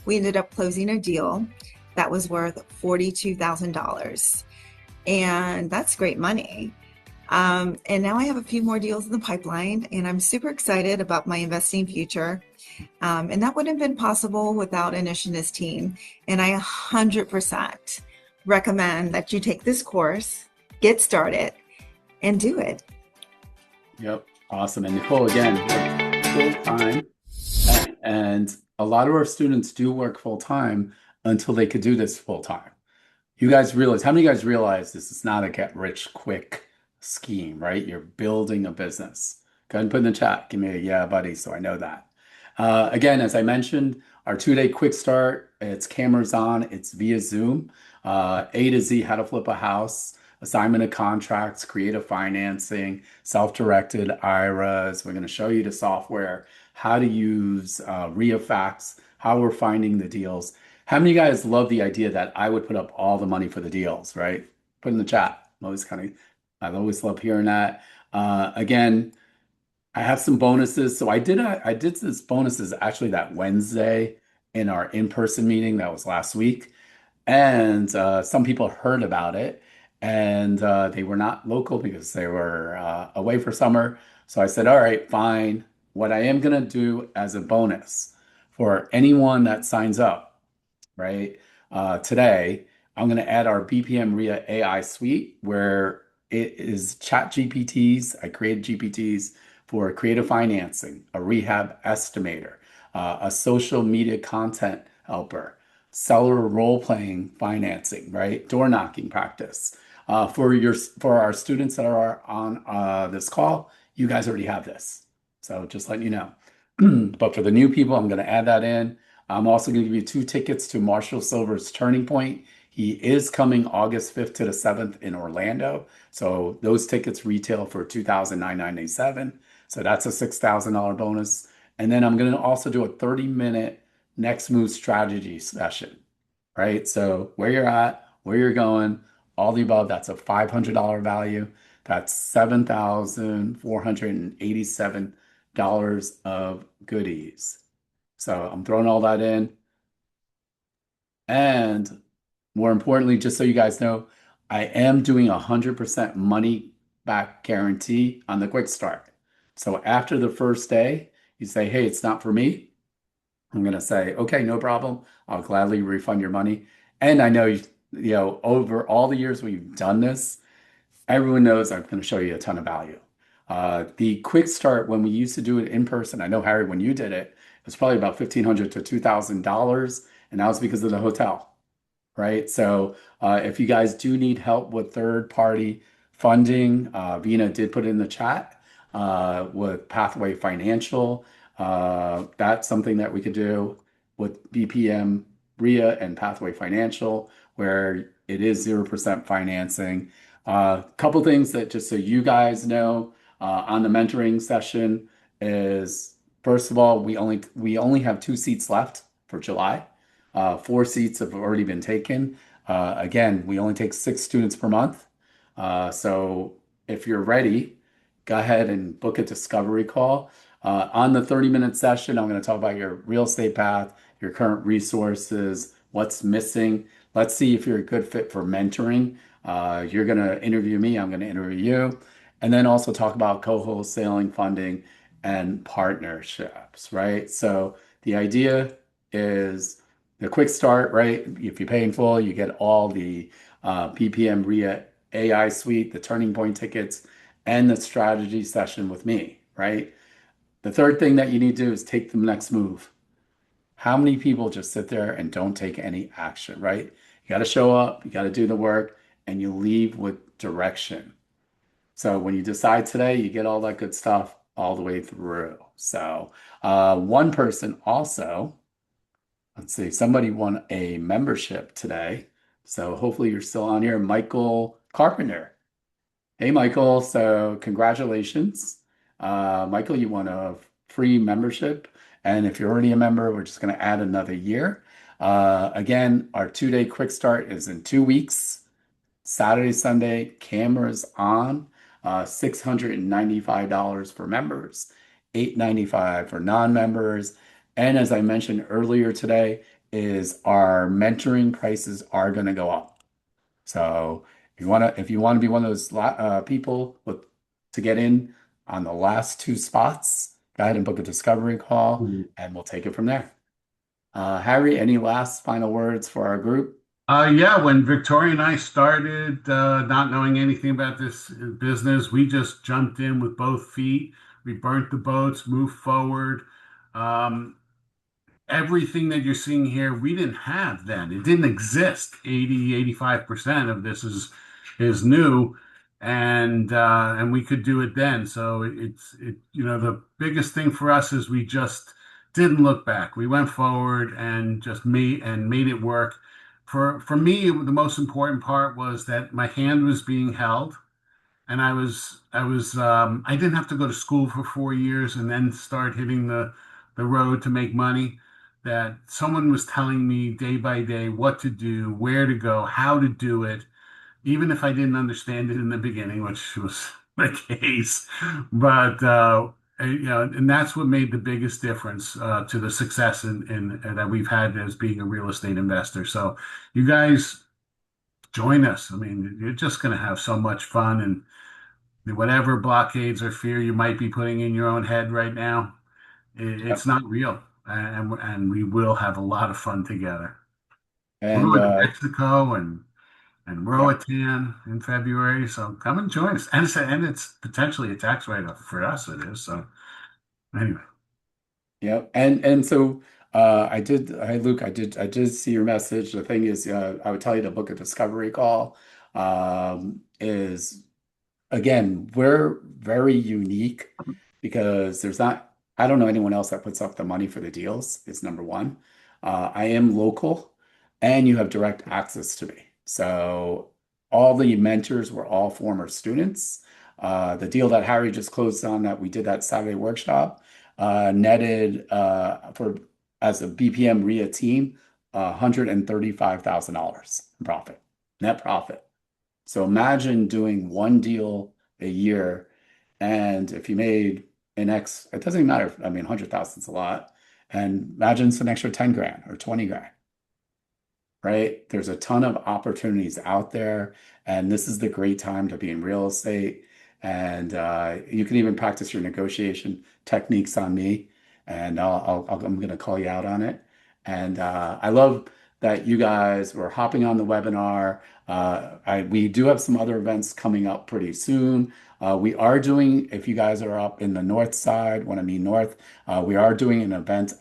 we ended up closing a deal that was worth $42,000. And that's great money. And now I have a few more deals in the pipeline, and I'm super excited about my investing future. And that wouldn't have been possible without Anish and his team. And I 100% recommend that you take this course, get started, and do it. Yep. Awesome. And Nicole, again, full time. And a lot of our students do work full time until they could do this full time. You guys realize, how many of you guys realize this is not a get rich quick scheme, right? You're building a business. Go ahead and put in the chat. Give me a yeah, buddy, so I know that. Again, as I mentioned, our 2-day quick start, it's cameras on, it's via Zoom. A to Z, how to flip a house, assignment of contracts, creative financing, self-directed IRAs. We're going to show you the software, how to use RIAFax, how we're finding the deals. How many of you guys love the idea that I would put up all the money for the deals, right? Put in the chat. I always love hearing that. Again, I have some bonuses. So I did this bonuses actually that Wednesday in our in-person meeting that was last week. And some people heard about it, and they were not local because they were away for summer. So I said, all right, fine. What I am going to do as a bonus for anyone that signs up, right? Today, I'm going to add our BPM RIA AI suite, where it is chat GPTs. I created GPTs for creative financing, a rehab estimator, a social media content helper, seller role-playing financing, right? Door knocking practice. For our students that are on this call, you guys already have this. So just letting you know. But for the new people, I'm going to add that in. I'm also going to give you 2 tickets to Marshall Silver's Turning Point. He is coming August 5th to the 7th in Orlando. So those tickets retail for $2,997. So that's a $6,000 bonus. And then I'm going to also do a 30-minute next move strategy session, right? So where you're at, where you're going, all the above, that's a $500 value. That's $7,487 of goodies. So I'm throwing all that in. And more importantly, just so you guys know, I am doing 100% money back guarantee on the quick start. So after the first day, you say, hey, it's not for me. I'm going to say, okay, no problem. I'll gladly refund your money. And I know, over all the years we've done this, everyone knows I'm going to show you a ton of value. The quick start, when we used to do it in person, I know, Harry, when you did it, it was probably about $1,500 to $2,000. And that was because of the hotel, right? So if you guys do need help with third-party funding, Vina did put it in the chat with Pathway Financial. That's something that we could do with BPM RIA and Pathway Financial, where it is 0% financing. Couple things that just so you guys know on the mentoring session is, first of all, we only have 2 seats left for July. 4 seats have already been taken. Again, we only take 6 students per month. So if you're ready, go ahead and book a discovery call. On the 30-minute session, I'm going to talk about your real estate path, your current resources, what's missing. Let's see if you're a good fit for mentoring. You're going to interview me, I'm going to interview you. And then also talk about co-wholesaling, funding, and partnerships, right? So the idea is the quick start, right? If you pay in full, you get all the BPM RIA AI suite, the Turning Point tickets, and the strategy session with me, right? The third thing that you need to do is take the next move. How many people just sit there and don't take any action, right? You got to show up, you got to do the work, and you leave with direction. So when you decide today, you get all that good stuff all the way through. So one person also, let's see, somebody won a membership today. So hopefully you're still on here. Michael Carpenter. Hey, Michael. So congratulations. Michael, you won a free membership. And if you're already a member, we're just going to add another year. Again, our 2-day quick start is in 2 weeks. Saturday, Sunday, cameras on. $695 for members, $895 for non-members. And as I mentioned earlier today, is our mentoring prices are going to go up. So if you want to be one of those people to get in on the last 2 spots, go ahead and book a discovery call, and we'll take it from there. Harry, any last final words for our group? Yeah, when Victoria and I started not knowing anything about this business, we just jumped in with both feet. We burnt the boats, moved forward. Everything that you're seeing here, we didn't have then. It didn't exist. 85% of this is new, and we could do it then. So the biggest thing for us is we just didn't look back. We went forward and just made it work. For me, the most important part was that my hand was being held, and I didn't have to go to school for 4 years and then start hitting the road to make money. That someone was telling me day by day what to do, where to go, how to do it, even if I didn't understand it in the beginning, which was the case. But and that's what made the biggest difference to the success that we've had as being a real estate investor. So you guys join us. I mean, you're just going to have so much fun, and whatever blockades or fear you might be putting in your own head right now, it's not real, and we will have a lot of fun together. And we're going to Mexico and Roatan in February, so come and join us. And it's potentially a tax write-off for us. It is. So anyway. Yep. And so I did. Hey, Luke, I did see your message. The thing is, I would tell you to book a discovery call. Is again, we're very unique because there's not, I don't know anyone else that puts up the money for the deals, is number one. I am local and you have direct access to me. So all the mentors were all former students. The deal that Harry just closed on that we did that Saturday workshop netted for as a BPM RIA team $135,000 in profit, net profit. So imagine doing one deal a year, and if you made an X, it doesn't even matter. I mean, 100,000 is a lot. And imagine it's an extra 10 grand or 20 grand, right? There's a ton of opportunities out there, and this is the great time to be in real estate. And you can even practice your negotiation techniques on me, and I'm going to call you out on it. And I love that you guys were hopping on the webinar. We do have some other events coming up pretty soon. We are doing, if you guys are up in the north side, when I mean north, we are doing an event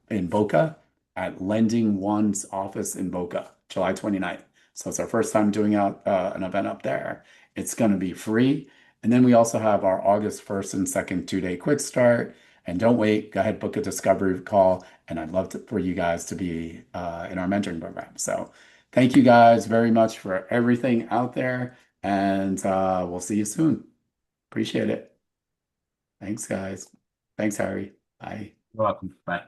in Boca at Lending One's office in Boca, July 29th. So it's our first time doing an event up there. It's going to be free. And then we also have our August 1st and 2nd 2-day quick start. And don't wait, go ahead, book a discovery call. And I'd love for you guys to be in our mentoring program. So thank you guys very much for everything out there. And we'll see you soon. Appreciate it. Thanks, guys. Thanks, Harry. Bye. You're welcome. Bye.